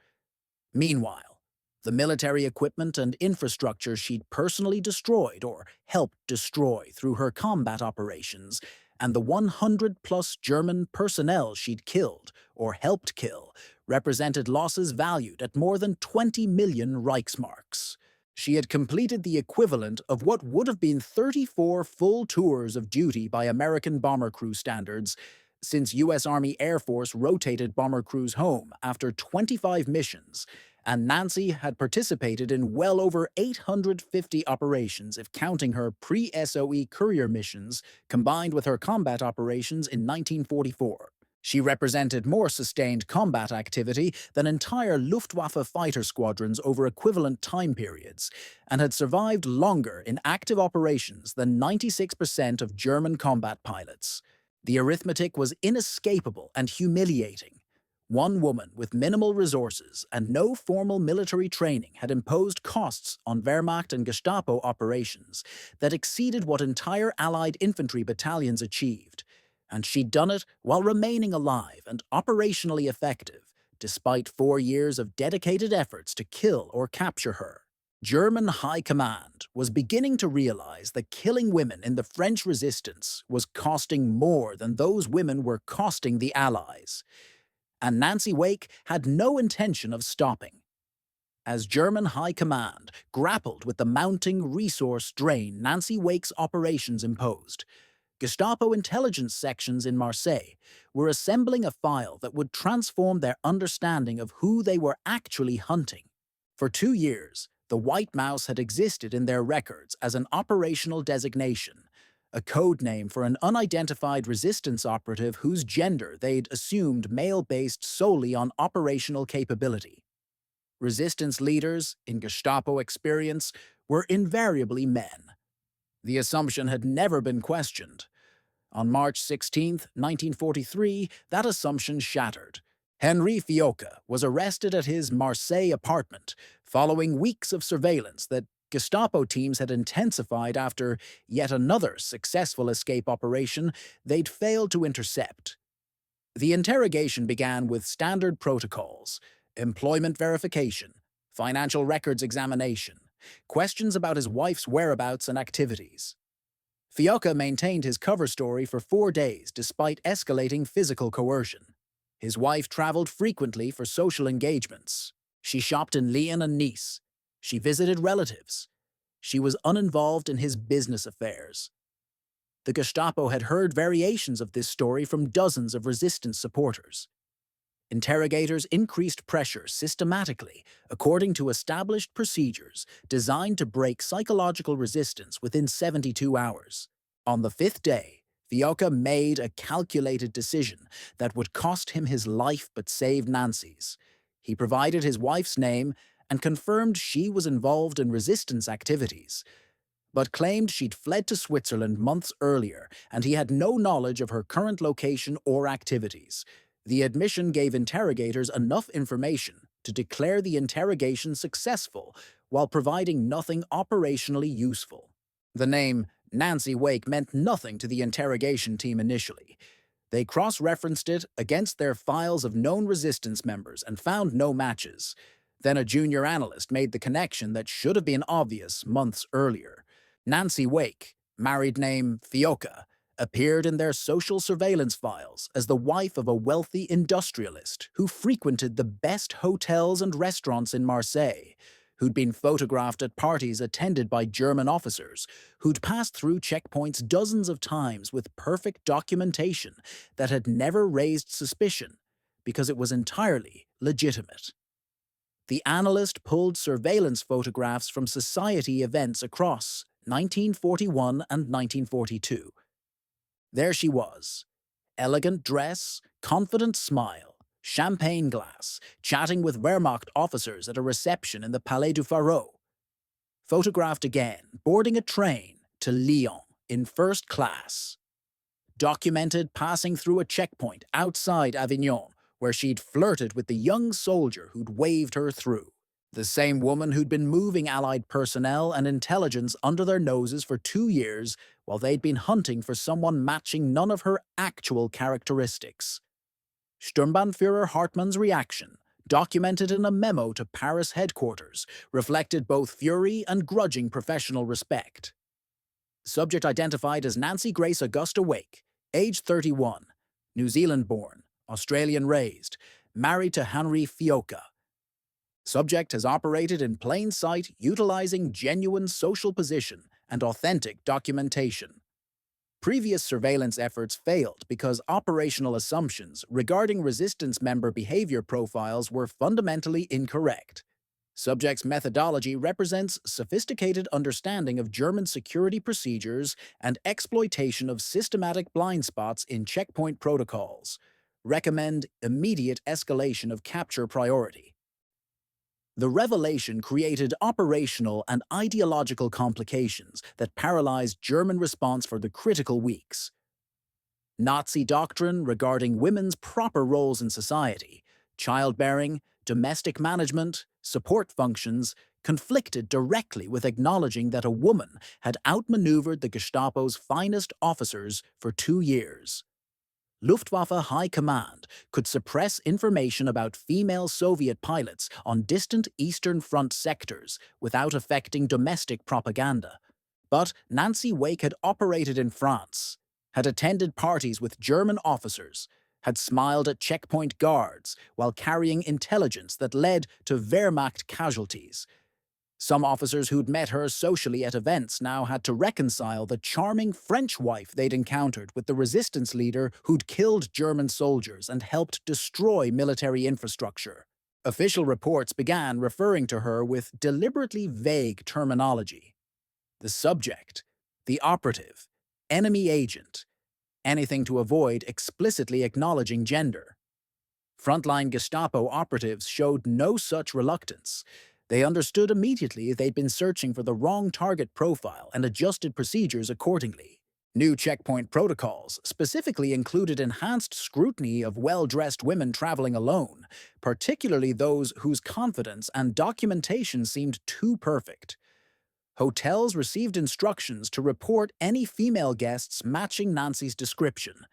Meanwhile, the military equipment and infrastructure she'd personally destroyed or helped destroy through her combat operations, and the 100-plus German personnel she'd killed or helped kill, represented losses valued at more than 20 million Reichsmarks. She had completed the equivalent of what would have been 34 full tours of duty by American bomber crew standards, since U.S. Army Air Force rotated bomber crews home after 25 missions, and Nancy had participated in well over 850 operations if counting her pre-SOE courier missions combined with her combat operations in 1944. She represented more sustained combat activity than entire Luftwaffe fighter squadrons over equivalent time periods, and had survived longer in active operations than 96% of German combat pilots. The arithmetic was inescapable and humiliating. One woman with minimal resources and no formal military training had imposed costs on Wehrmacht and Gestapo operations that exceeded what entire Allied infantry battalions achieved, and she'd done it while remaining alive and operationally effective, despite 4 years of dedicated efforts to kill or capture her. German High Command was beginning to realize that killing women in the French resistance was costing more than those women were costing the Allies, and Nancy Wake had no intention of stopping. As German High Command grappled with the mounting resource drain Nancy Wake's operations imposed, Gestapo intelligence sections in Marseille were assembling a file that would transform their understanding of who they were actually hunting. For 2 years, the White Mouse had existed in their records as an operational designation, a code name for an unidentified resistance operative whose gender they'd assumed male based solely on operational capability. Resistance leaders, in Gestapo experience, were invariably men. The assumption had never been questioned. On March 16, 1943, that assumption shattered. Henri Fiocca was arrested at his Marseille apartment following weeks of surveillance that Gestapo teams had intensified after yet another successful escape operation they'd failed to intercept. The interrogation began with standard protocols: employment verification, financial records examination, questions about his wife's whereabouts and activities. Fiocca maintained his cover story for 4 days despite escalating physical coercion. His wife traveled frequently for social engagements. She shopped in Lyon and Nice. She visited relatives. She was uninvolved in his business affairs. The Gestapo had heard variations of this story from dozens of resistance supporters. Interrogators increased pressure systematically according to established procedures designed to break psychological resistance within 72 hours. On the 5th day, Fiocca made a calculated decision that would cost him his life but save Nancy's. He provided his wife's name and confirmed she was involved in resistance activities. but claimed she'd fled to Switzerland months earlier and he had no knowledge of her current location or activities. The admission gave interrogators enough information to declare the interrogation successful while providing nothing operationally useful. The name Nancy Wake meant nothing to the interrogation team initially. They cross-referenced it against their files of known resistance members and found no matches. Then a junior analyst made the connection that should have been obvious months earlier. Nancy Wake, married name Fioca, appeared in their social surveillance files as the wife of a wealthy industrialist who frequented the best hotels and restaurants in Marseille, who'd been photographed at parties attended by German officers, who'd passed through checkpoints dozens of times with perfect documentation that had never raised suspicion because it was entirely legitimate. The analyst pulled surveillance photographs from society events across 1941 and 1942. There she was, elegant dress, confident smile, champagne glass, chatting with Wehrmacht officers at a reception in the Palais du Pharaon. Photographed again, boarding a train to Lyon in first class. Documented passing through a checkpoint outside Avignon, where she'd flirted with the young soldier who'd waved her through. The same woman who'd been moving Allied personnel and intelligence under their noses for 2 years while they'd been hunting for someone matching none of her actual characteristics. Sturmbannführer Hartmann's reaction, documented in a memo to Paris headquarters, reflected both fury and grudging professional respect. Subject identified as Nancy Grace Augusta Wake, age 31, New Zealand-born, Australian-raised, married to Henry Fioca. Subject has operated in plain sight utilizing genuine social position and authentic documentation. Previous surveillance efforts failed because operational assumptions regarding resistance member behavior profiles were fundamentally incorrect. Subject's methodology represents sophisticated understanding of German security procedures and exploitation of systematic blind spots in checkpoint protocols. Recommend immediate escalation of capture priority. The revelation created operational and ideological complications that paralyzed German response for the critical weeks. Nazi doctrine regarding women's proper roles in society, childbearing, domestic management, support functions, conflicted directly with acknowledging that a woman had outmaneuvered the Gestapo's finest officers for 2 years. Luftwaffe High Command could suppress information about female Soviet pilots on distant Eastern Front sectors without affecting domestic propaganda. But Nancy Wake had operated in France, had attended parties with German officers, had smiled at checkpoint guards while carrying intelligence that led to Wehrmacht casualties. Some officers who'd met her socially at events now had to reconcile the charming French wife they'd encountered with the resistance leader who'd killed German soldiers and helped destroy military infrastructure. Official reports began referring to her with deliberately vague terminology. The subject, the operative, enemy agent, anything to avoid explicitly acknowledging gender. Frontline Gestapo operatives showed no such reluctance. They understood immediately they'd been searching for the wrong target profile and adjusted procedures accordingly. New checkpoint protocols specifically included enhanced scrutiny of well-dressed women traveling alone, particularly those whose confidence and documentation seemed too perfect. Hotels received instructions to report any female guests matching Nancy's description.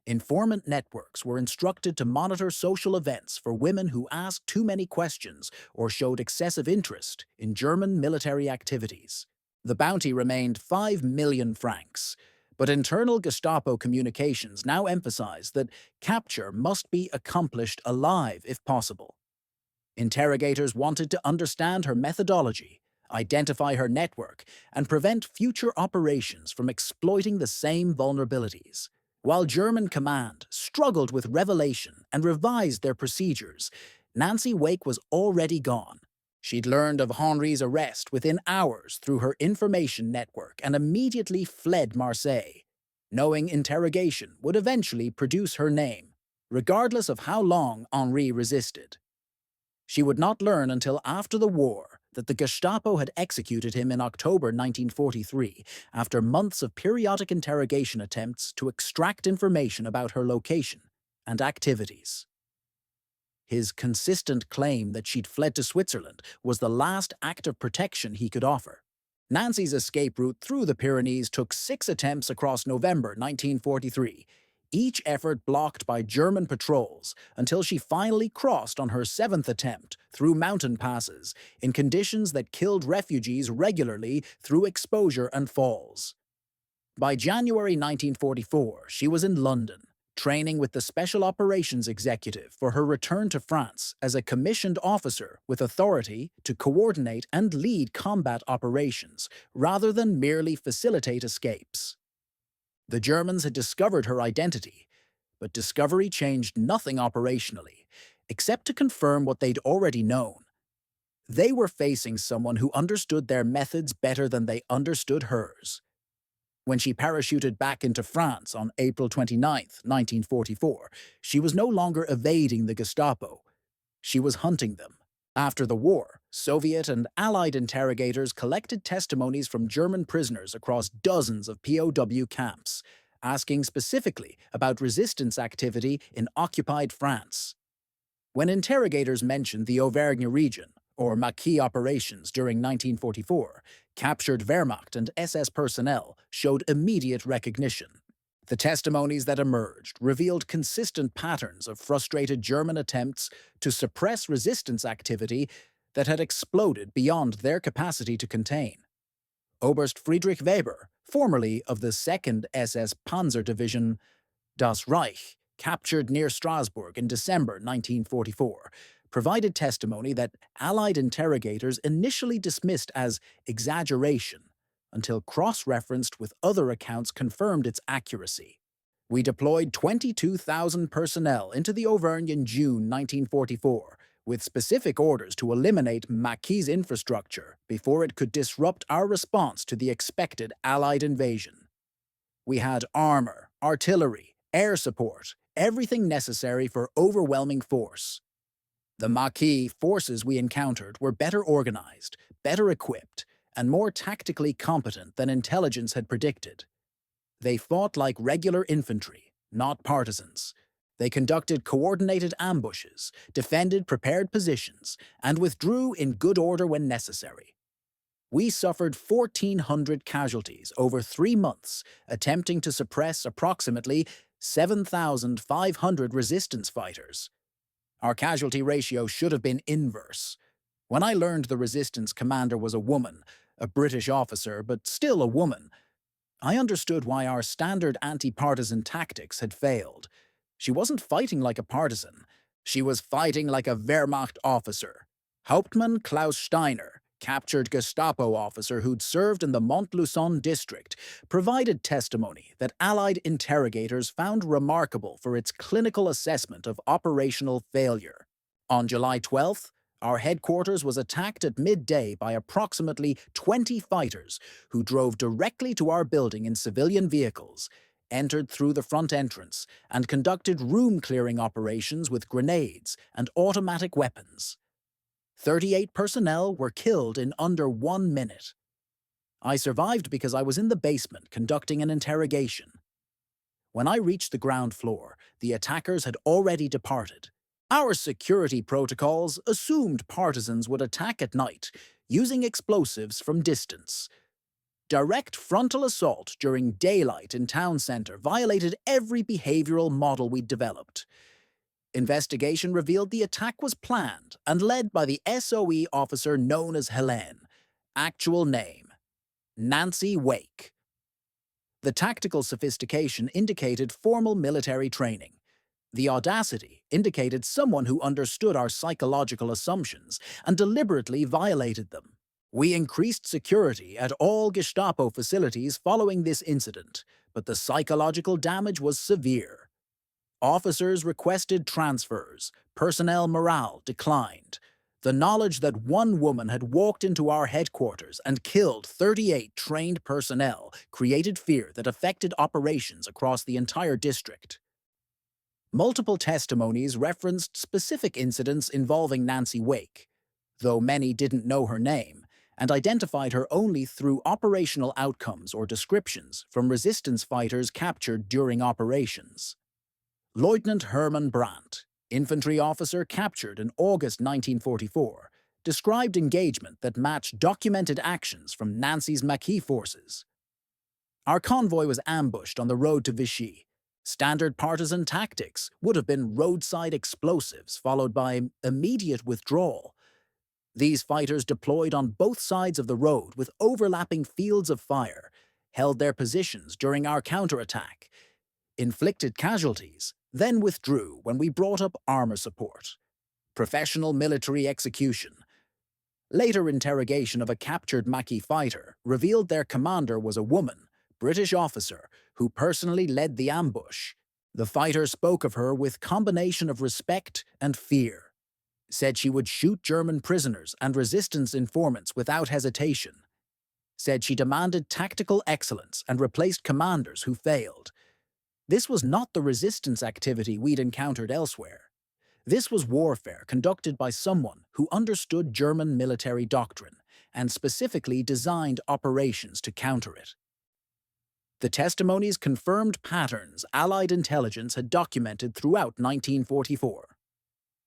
Informant networks were instructed to monitor social events for women who asked too many questions or showed excessive interest in German military activities. The bounty remained 5 million francs, but internal Gestapo communications now emphasized that capture must be accomplished alive if possible. Interrogators wanted to understand her methodology, identify her network, and prevent future operations from exploiting the same vulnerabilities. While German command struggled with revelation and revised their procedures, Nancy Wake was already gone. She'd learned of Henri's arrest within hours through her information network and immediately fled Marseille, knowing interrogation would eventually produce her name, regardless of how long Henri resisted. She would not learn until after the war that the Gestapo had executed him in October 1943 after months of periodic interrogation attempts to extract information about her location and activities. His consistent claim that she'd fled to Switzerland was the last act of protection he could offer. Nancy's escape route through the Pyrenees took 6 attempts across November 1943, each effort blocked by German patrols until she finally crossed on her 7th attempt through mountain passes in conditions that killed refugees regularly through exposure and falls. By January 1944, she was in London, training with the Special Operations Executive for her return to France as a commissioned officer with authority to coordinate and lead combat operations rather than merely facilitate escapes. The Germans had discovered her identity, but discovery changed nothing operationally, except to confirm what they'd already known. They were facing someone who understood their methods better than they understood hers. When she parachuted back into France on April 29, 1944, she was no longer evading the Gestapo. She was hunting them. After the war, Soviet and Allied interrogators collected testimonies from German prisoners across dozens of POW camps, asking specifically about resistance activity in occupied France. When interrogators mentioned the Auvergne region, or Maquis operations during 1944, captured Wehrmacht and SS personnel showed immediate recognition. The testimonies that emerged revealed consistent patterns of frustrated German attempts to suppress resistance activity that had exploded beyond their capacity to contain. Oberst Friedrich Weber, formerly of the 2nd SS Panzer Division, Das Reich, captured near Strasbourg in December 1944, provided testimony that Allied interrogators initially dismissed as exaggeration until cross-referenced with other accounts confirmed its accuracy. We deployed 22,000 personnel into the Auvergne in June 1944, with specific orders to eliminate Maquis' infrastructure before it could disrupt our response to the expected Allied invasion. We had armor, artillery, air support, everything necessary for overwhelming force. The Maquis forces we encountered were better organized, better equipped, and more tactically competent than intelligence had predicted. They fought like regular infantry, not partisans. They conducted coordinated ambushes, defended prepared positions, and withdrew in good order when necessary. We suffered 1,400 casualties over 3 months, attempting to suppress approximately 7,500 resistance fighters. Our casualty ratio should have been inverse. When I learned the resistance commander was a woman, a British officer, but still a woman, I understood why our standard anti-partisan tactics had failed. She wasn't fighting like a partisan. She was fighting like a Wehrmacht officer. Hauptmann Klaus Steiner, captured Gestapo officer who'd served in the Montluçon district, provided testimony that Allied interrogators found remarkable for its clinical assessment of operational failure. On July 12th, our headquarters was attacked at midday by approximately 20 fighters who drove directly to our building in civilian vehicles, entered through the front entrance, and conducted room-clearing operations with grenades and automatic weapons. 38 personnel were killed in under 1 minute. I survived because I was in the basement conducting an interrogation. When I reached the ground floor, the attackers had already departed. Our security protocols assumed partisans would attack at night, using explosives from distance. Direct frontal assault during daylight in town center violated every behavioral model we'd developed. Investigation revealed the attack was planned and led by the SOE officer known as Helene. Actual name: Nancy Wake. The tactical sophistication indicated formal military training. The audacity indicated someone who understood our psychological assumptions and deliberately violated them. We increased security at all Gestapo facilities following this incident, but the psychological damage was severe. Officers requested transfers, personnel morale declined. The knowledge that one woman had walked into our headquarters and killed 38 trained personnel created fear that affected operations across the entire district. Multiple testimonies referenced specific incidents involving Nancy Wake. though many didn't know her name, and identified her only through operational outcomes or descriptions from resistance fighters captured during operations. Lieutenant Hermann Brandt, infantry officer captured in August 1944, described engagement that matched documented actions from Nancy's Maquis forces. Our convoy was ambushed on the road to Vichy. Standard partisan tactics would have been roadside explosives followed by immediate withdrawal. These fighters deployed on both sides of the road with overlapping fields of fire, held their positions during our counterattack, inflicted casualties, then withdrew when we brought up armor support. Professional military execution. Later interrogation of a captured Maquis fighter revealed their commander was a woman, British officer, who personally led the ambush. The fighter spoke of her with combination of respect and fear, said she would shoot German prisoners and resistance informants without hesitation, said she demanded tactical excellence and replaced commanders who failed. This was not the resistance activity we'd encountered elsewhere. This was warfare conducted by someone who understood German military doctrine and specifically designed operations to counter it. The testimonies confirmed patterns Allied intelligence had documented throughout 1944.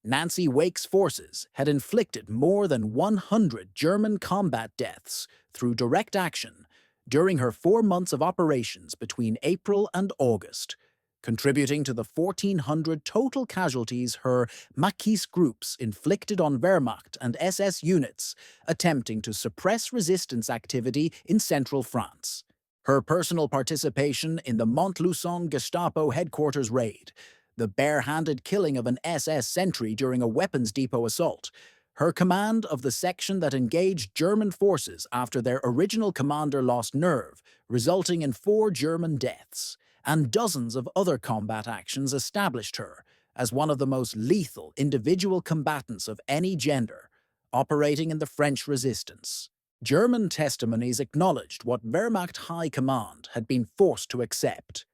Nancy Wake's forces had inflicted more than 100 German combat deaths through direct action during her 4 months of operations between April and August, contributing to the 1,400 total casualties her Maquis groups inflicted on Wehrmacht and SS units attempting to suppress resistance activity in central France. Her personal participation in the Montluçon Gestapo headquarters raid, the bare-handed killing of an SS sentry during a weapons depot assault, her command of the section that engaged German forces after their original commander lost nerve, resulting in 4 German deaths, and dozens of other combat actions established her as one of the most lethal individual combatants of any gender, operating in the French resistance. German testimonies acknowledged what Wehrmacht High Command had been forced to accept.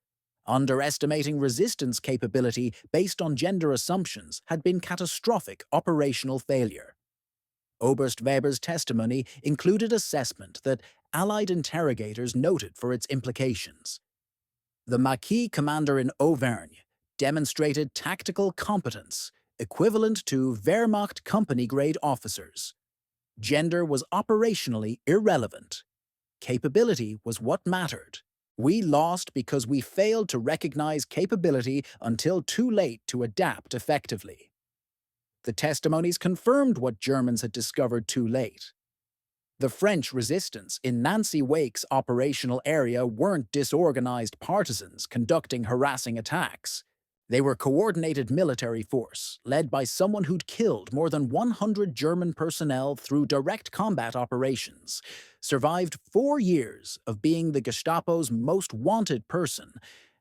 Underestimating resistance capability based on gender assumptions had been catastrophic operational failure. Oberst Weber's testimony included assessment that Allied interrogators noted for its implications. The Maquis commander in Auvergne demonstrated tactical competence equivalent to Wehrmacht company-grade officers. Gender was operationally irrelevant. Capability was what mattered. We lost because we failed to recognize capability until too late to adapt effectively. The testimonies confirmed what Germans had discovered too late. The French resistance in Nancy Wake's operational area weren't disorganized partisans conducting harassing attacks. They were coordinated military force, led by someone who'd killed more than 100 German personnel through direct combat operations, survived 4 years of being the Gestapo's most wanted person,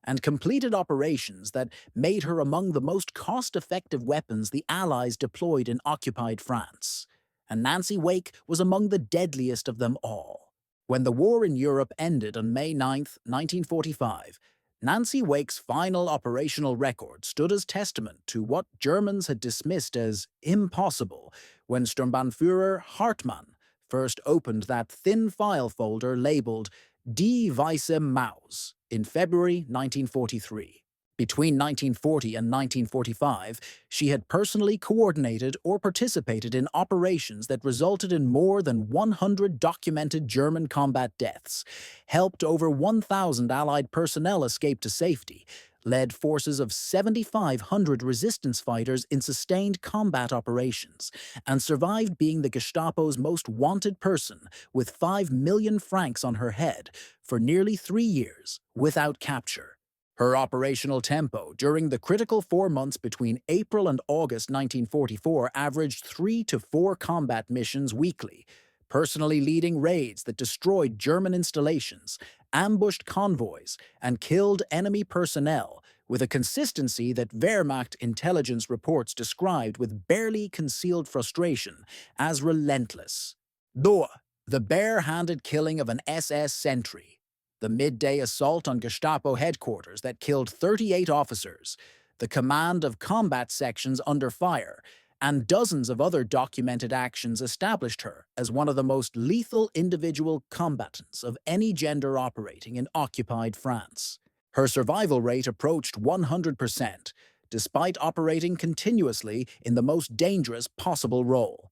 and completed operations that made her among the most cost-effective weapons the Allies deployed in occupied France. And Nancy Wake was among the deadliest of them all. When the war in Europe ended on May 9, 1945, Nancy Wake's final operational record stood as testament to what Germans had dismissed as impossible when Sturmbannführer Hartmann first opened that thin file folder labeled Die Weiße Maus in February 1943. Between 1940 and 1945, she had personally coordinated or participated in operations that resulted in more than 100 documented German combat deaths, helped over 1,000 Allied personnel escape to safety, led forces of 7,500 resistance fighters in sustained combat operations, and survived being the Gestapo's most wanted person with 5 million francs on her head for nearly 3 years without capture. Her operational tempo during the critical 4 months between April and August 1944 averaged 3 to 4 combat missions weekly, personally leading raids that destroyed German installations, ambushed convoys, and killed enemy personnel with a consistency that Wehrmacht intelligence reports described with barely concealed frustration as relentless. The bare-handed killing of an SS sentry, the midday assault on Gestapo headquarters that killed 38 officers, the command of combat sections under fire, and dozens of other documented actions established her as one of the most lethal individual combatants of any gender operating in occupied France. Her survival rate approached 100%, despite operating continuously in the most dangerous possible role.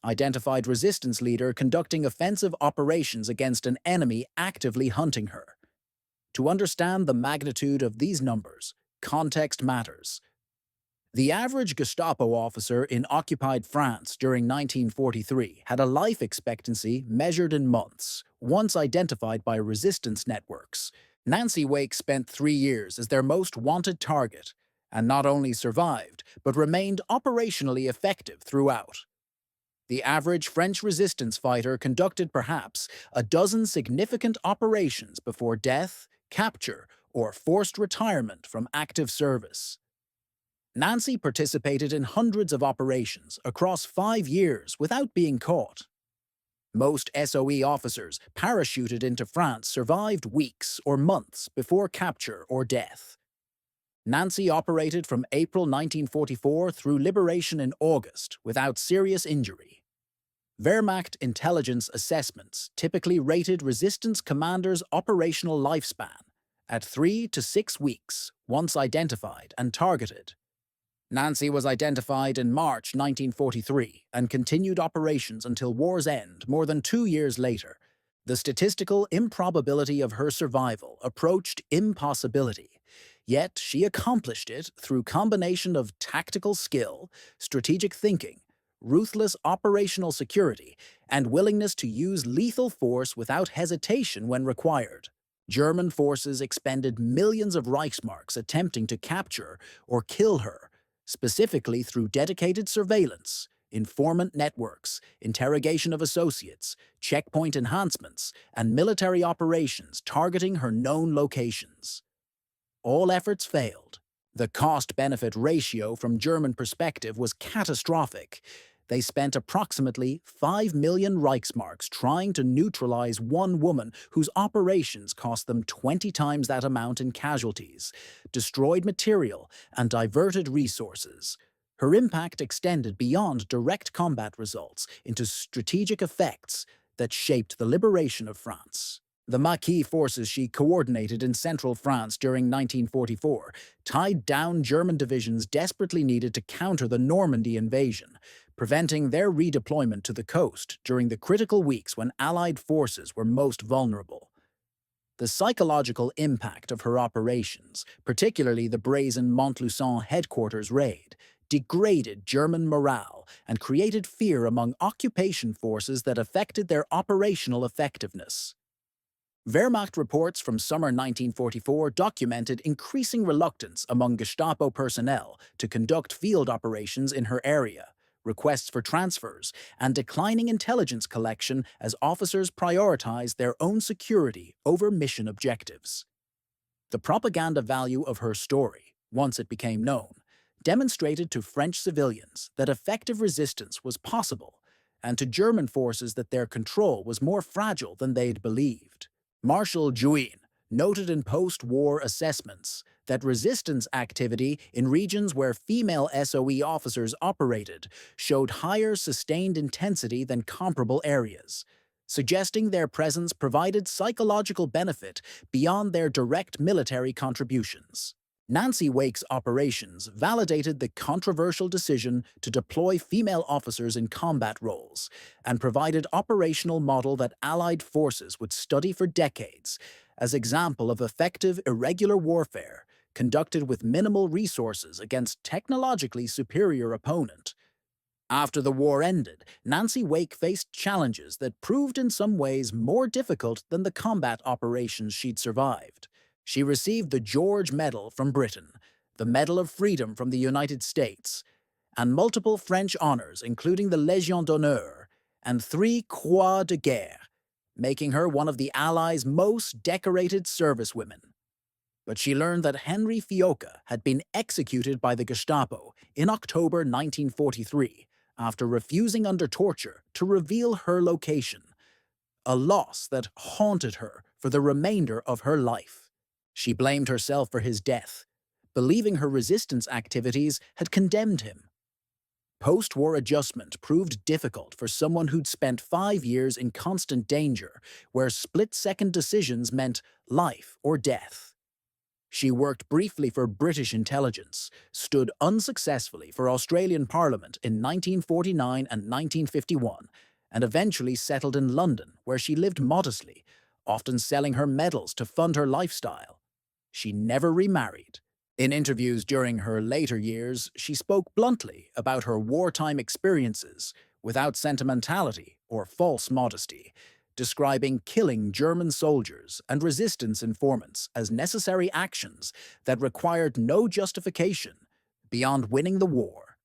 Identified resistance leader conducting offensive operations against an enemy actively hunting her. To understand the magnitude of these numbers, context matters. The average Gestapo officer in occupied France during 1943 had a life expectancy measured in months, once identified by resistance networks. Nancy Wake spent 3 years as their most wanted target, and not only survived, but remained operationally effective throughout. The average French resistance fighter conducted perhaps a dozen significant operations before death, capture, or forced retirement from active service. Nancy participated in hundreds of operations across 5 years without being caught. Most SOE officers parachuted into France survived weeks or months before capture or death. Nancy operated from April 1944 through liberation in August without serious injury. Wehrmacht intelligence assessments typically rated resistance commanders' operational lifespan at 3 to 6 weeks once identified and targeted. Nancy was identified in March 1943 and continued operations until war's end more than 2 years later. The statistical improbability of her survival approached impossibility, yet she accomplished it through combination of tactical skill, strategic thinking, ruthless operational security, and willingness to use lethal force without hesitation when required. German forces expended millions of Reichsmarks attempting to capture or kill her, specifically through dedicated surveillance, informant networks, interrogation of associates, checkpoint enhancements, and military operations targeting her known locations. All efforts failed. The cost-benefit ratio from German perspective was catastrophic. They spent approximately 5 million Reichsmarks trying to neutralize one woman whose operations cost them 20 times that amount in casualties, destroyed material, and diverted resources. Her impact extended beyond direct combat results into strategic effects that shaped the liberation of France. The Maquis forces she coordinated in central France during 1944 tied down German divisions desperately needed to counter the Normandy invasion, preventing their redeployment to the coast during the critical weeks when Allied forces were most vulnerable. The psychological impact of her operations, particularly the brazen Montluçon headquarters raid, degraded German morale and created fear among occupation forces that affected their operational effectiveness. Wehrmacht reports from summer 1944 documented increasing reluctance among Gestapo personnel to conduct field operations in her area, requests for transfers, and declining intelligence collection as officers prioritized their own security over mission objectives. The propaganda value of her story, once it became known, demonstrated to French civilians that effective resistance was possible, and to German forces that their control was more fragile than they'd believed. Marshal Juin noted in post-war assessments that resistance activity in regions where female SOE officers operated showed higher sustained intensity than comparable areas, suggesting their presence provided psychological benefit beyond their direct military contributions. Nancy Wake's operations validated the controversial decision to deploy female officers in combat roles and provided operational model that Allied forces would study for decades as example of effective irregular warfare conducted with minimal resources against technologically superior opponent. After the war ended, Nancy Wake faced challenges that proved in some ways more difficult than the combat operations she'd survived. She received the George Medal from Britain, the Medal of Freedom from the United States, and multiple French honors including the Légion d'honneur and 3 Croix de Guerre, making her one of the Allies' most decorated servicewomen. But she learned that Henry Fiocca had been executed by the Gestapo in October 1943 after refusing under torture to reveal her location, a loss that haunted her for the remainder of her life. She blamed herself for his death, believing her resistance activities had condemned him. Post-war adjustment proved difficult for someone who'd spent 5 years in constant danger, where split-second decisions meant life or death. She worked briefly for British intelligence, stood unsuccessfully for Australian Parliament in 1949 and 1951, and eventually settled in London, where she lived modestly, often selling her medals to fund her lifestyle. She never remarried. In interviews during her later years, she spoke bluntly about her wartime experiences, without sentimentality or false modesty, describing killing German soldiers and resistance informants as necessary actions that required no justification beyond winning the war.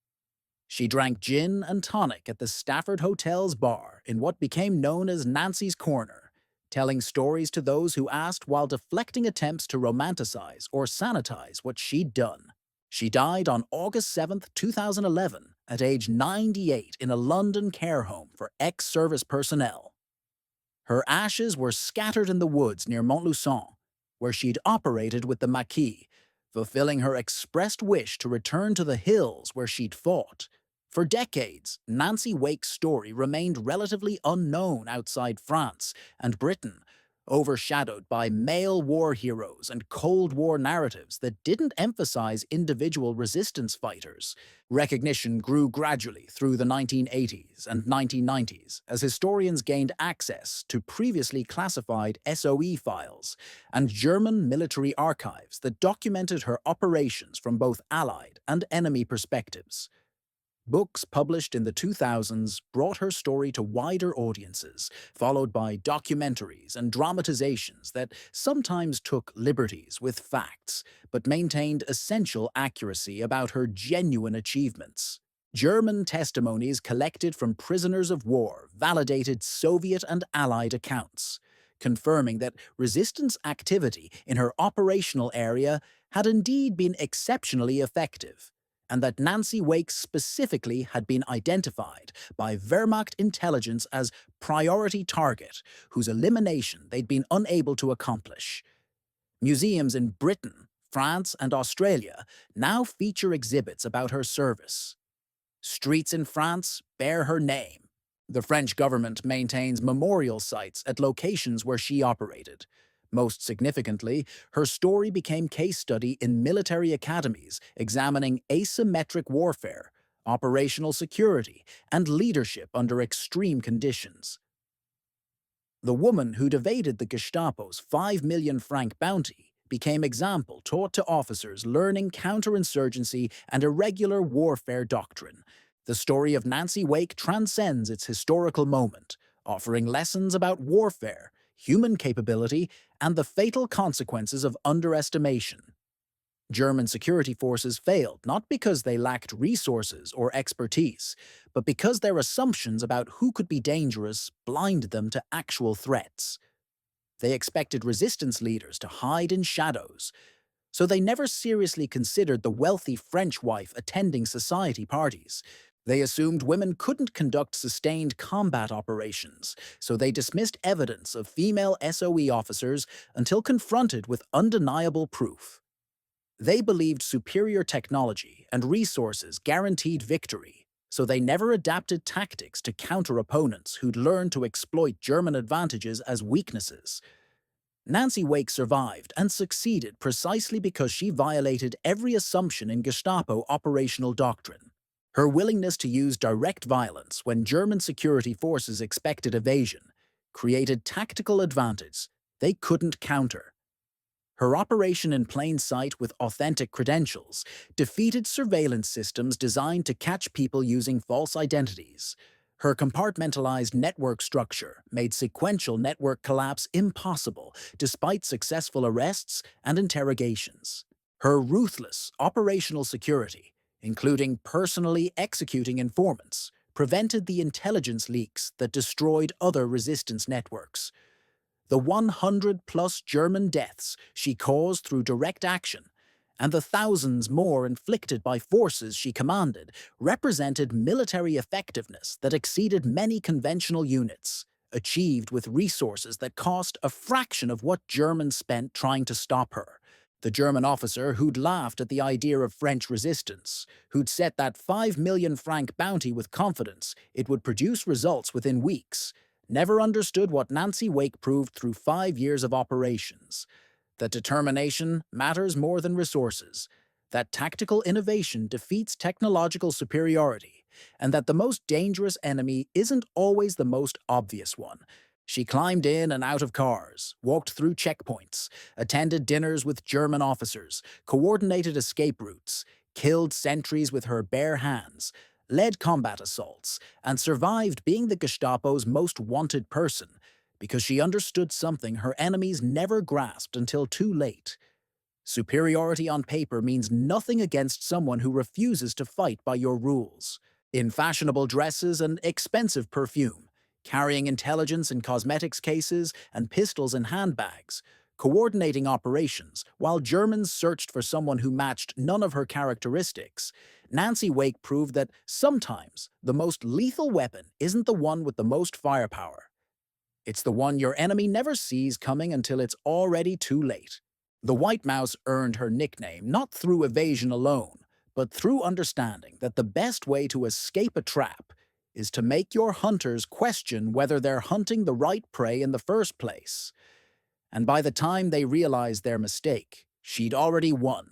She drank gin and tonic at the Stafford Hotel's bar in what became known as Nancy's Corner, telling stories to those who asked while deflecting attempts to romanticize or sanitize what she'd done. She died on August 7, 2011, at age 98 in a London care home for ex-service personnel. Her ashes were scattered in the woods near Montluçon, where she'd operated with the Maquis, fulfilling her expressed wish to return to the hills where she'd fought. For decades, Nancy Wake's story remained relatively unknown outside France and Britain, overshadowed by male war heroes and Cold War narratives that didn't emphasize individual resistance fighters. Recognition grew gradually through the 1980s and 1990s as historians gained access to previously classified SOE files and German military archives that documented her operations from both Allied and enemy perspectives. Books published in the 2000s brought her story to wider audiences, followed by documentaries and dramatizations that sometimes took liberties with facts, but maintained essential accuracy about her genuine achievements. German testimonies collected from prisoners of war validated Soviet and Allied accounts, confirming that resistance activity in her operational area had indeed been exceptionally effective, and that Nancy Wake specifically had been identified by Wehrmacht intelligence as priority target, whose elimination they'd been unable to accomplish. Museums in Britain, France, and Australia now feature exhibits about her service. Streets in France bear her name. The French government maintains memorial sites at locations where she operated. Most significantly, her story became case study in military academies examining asymmetric warfare, operational security, and leadership under extreme conditions. The woman who'd evaded the Gestapo's 5 million franc bounty became example taught to officers learning counterinsurgency and irregular warfare doctrine. The story of Nancy Wake transcends its historical moment, offering lessons about warfare, human capability, and the fatal consequences of underestimation. German security forces failed not because they lacked resources or expertise, but because their assumptions about who could be dangerous blinded them to actual threats. They expected resistance leaders to hide in shadows, so they never seriously considered the wealthy French wife attending society parties. They assumed women couldn't conduct sustained combat operations, so they dismissed evidence of female SOE officers until confronted with undeniable proof. They believed superior technology and resources guaranteed victory, so they never adapted tactics to counter opponents who'd learned to exploit German advantages as weaknesses. Nancy Wake survived and succeeded precisely because she violated every assumption in Gestapo operational doctrine. Her willingness to use direct violence when German security forces expected evasion created tactical advantage they couldn't counter. Her operation in plain sight with authentic credentials defeated surveillance systems designed to catch people using false identities. Her compartmentalized network structure made sequential network collapse impossible despite successful arrests and interrogations. Her ruthless operational security, including personally executing informants, prevented the intelligence leaks that destroyed other resistance networks. The 100-plus German deaths she caused through direct action, and the thousands more inflicted by forces she commanded, represented military effectiveness that exceeded many conventional units, achieved with resources that cost a fraction of what Germans spent trying to stop her. The German officer who'd laughed at the idea of French resistance, who'd set that 5 million franc bounty with confidence it would produce results within weeks, never understood what Nancy Wake proved through 5 years of operations: that determination matters more than resources, that tactical innovation defeats technological superiority, and that the most dangerous enemy isn't always the most obvious one. She climbed in and out of cars, walked through checkpoints, attended dinners with German officers, coordinated escape routes, killed sentries with her bare hands, led combat assaults, and survived being the Gestapo's most wanted person because she understood something her enemies never grasped until too late. Superiority on paper means nothing against someone who refuses to fight by your rules. In fashionable dresses and expensive perfume, carrying intelligence in cosmetics cases and pistols in handbags, coordinating operations while Germans searched for someone who matched none of her characteristics, Nancy Wake proved that sometimes the most lethal weapon isn't the one with the most firepower. It's the one your enemy never sees coming until it's already too late. The White Mouse earned her nickname not through evasion alone, but through understanding that the best way to escape a trap is to make your hunters question whether they're hunting the right prey in the first place. And by the time they realized their mistake, she'd already won.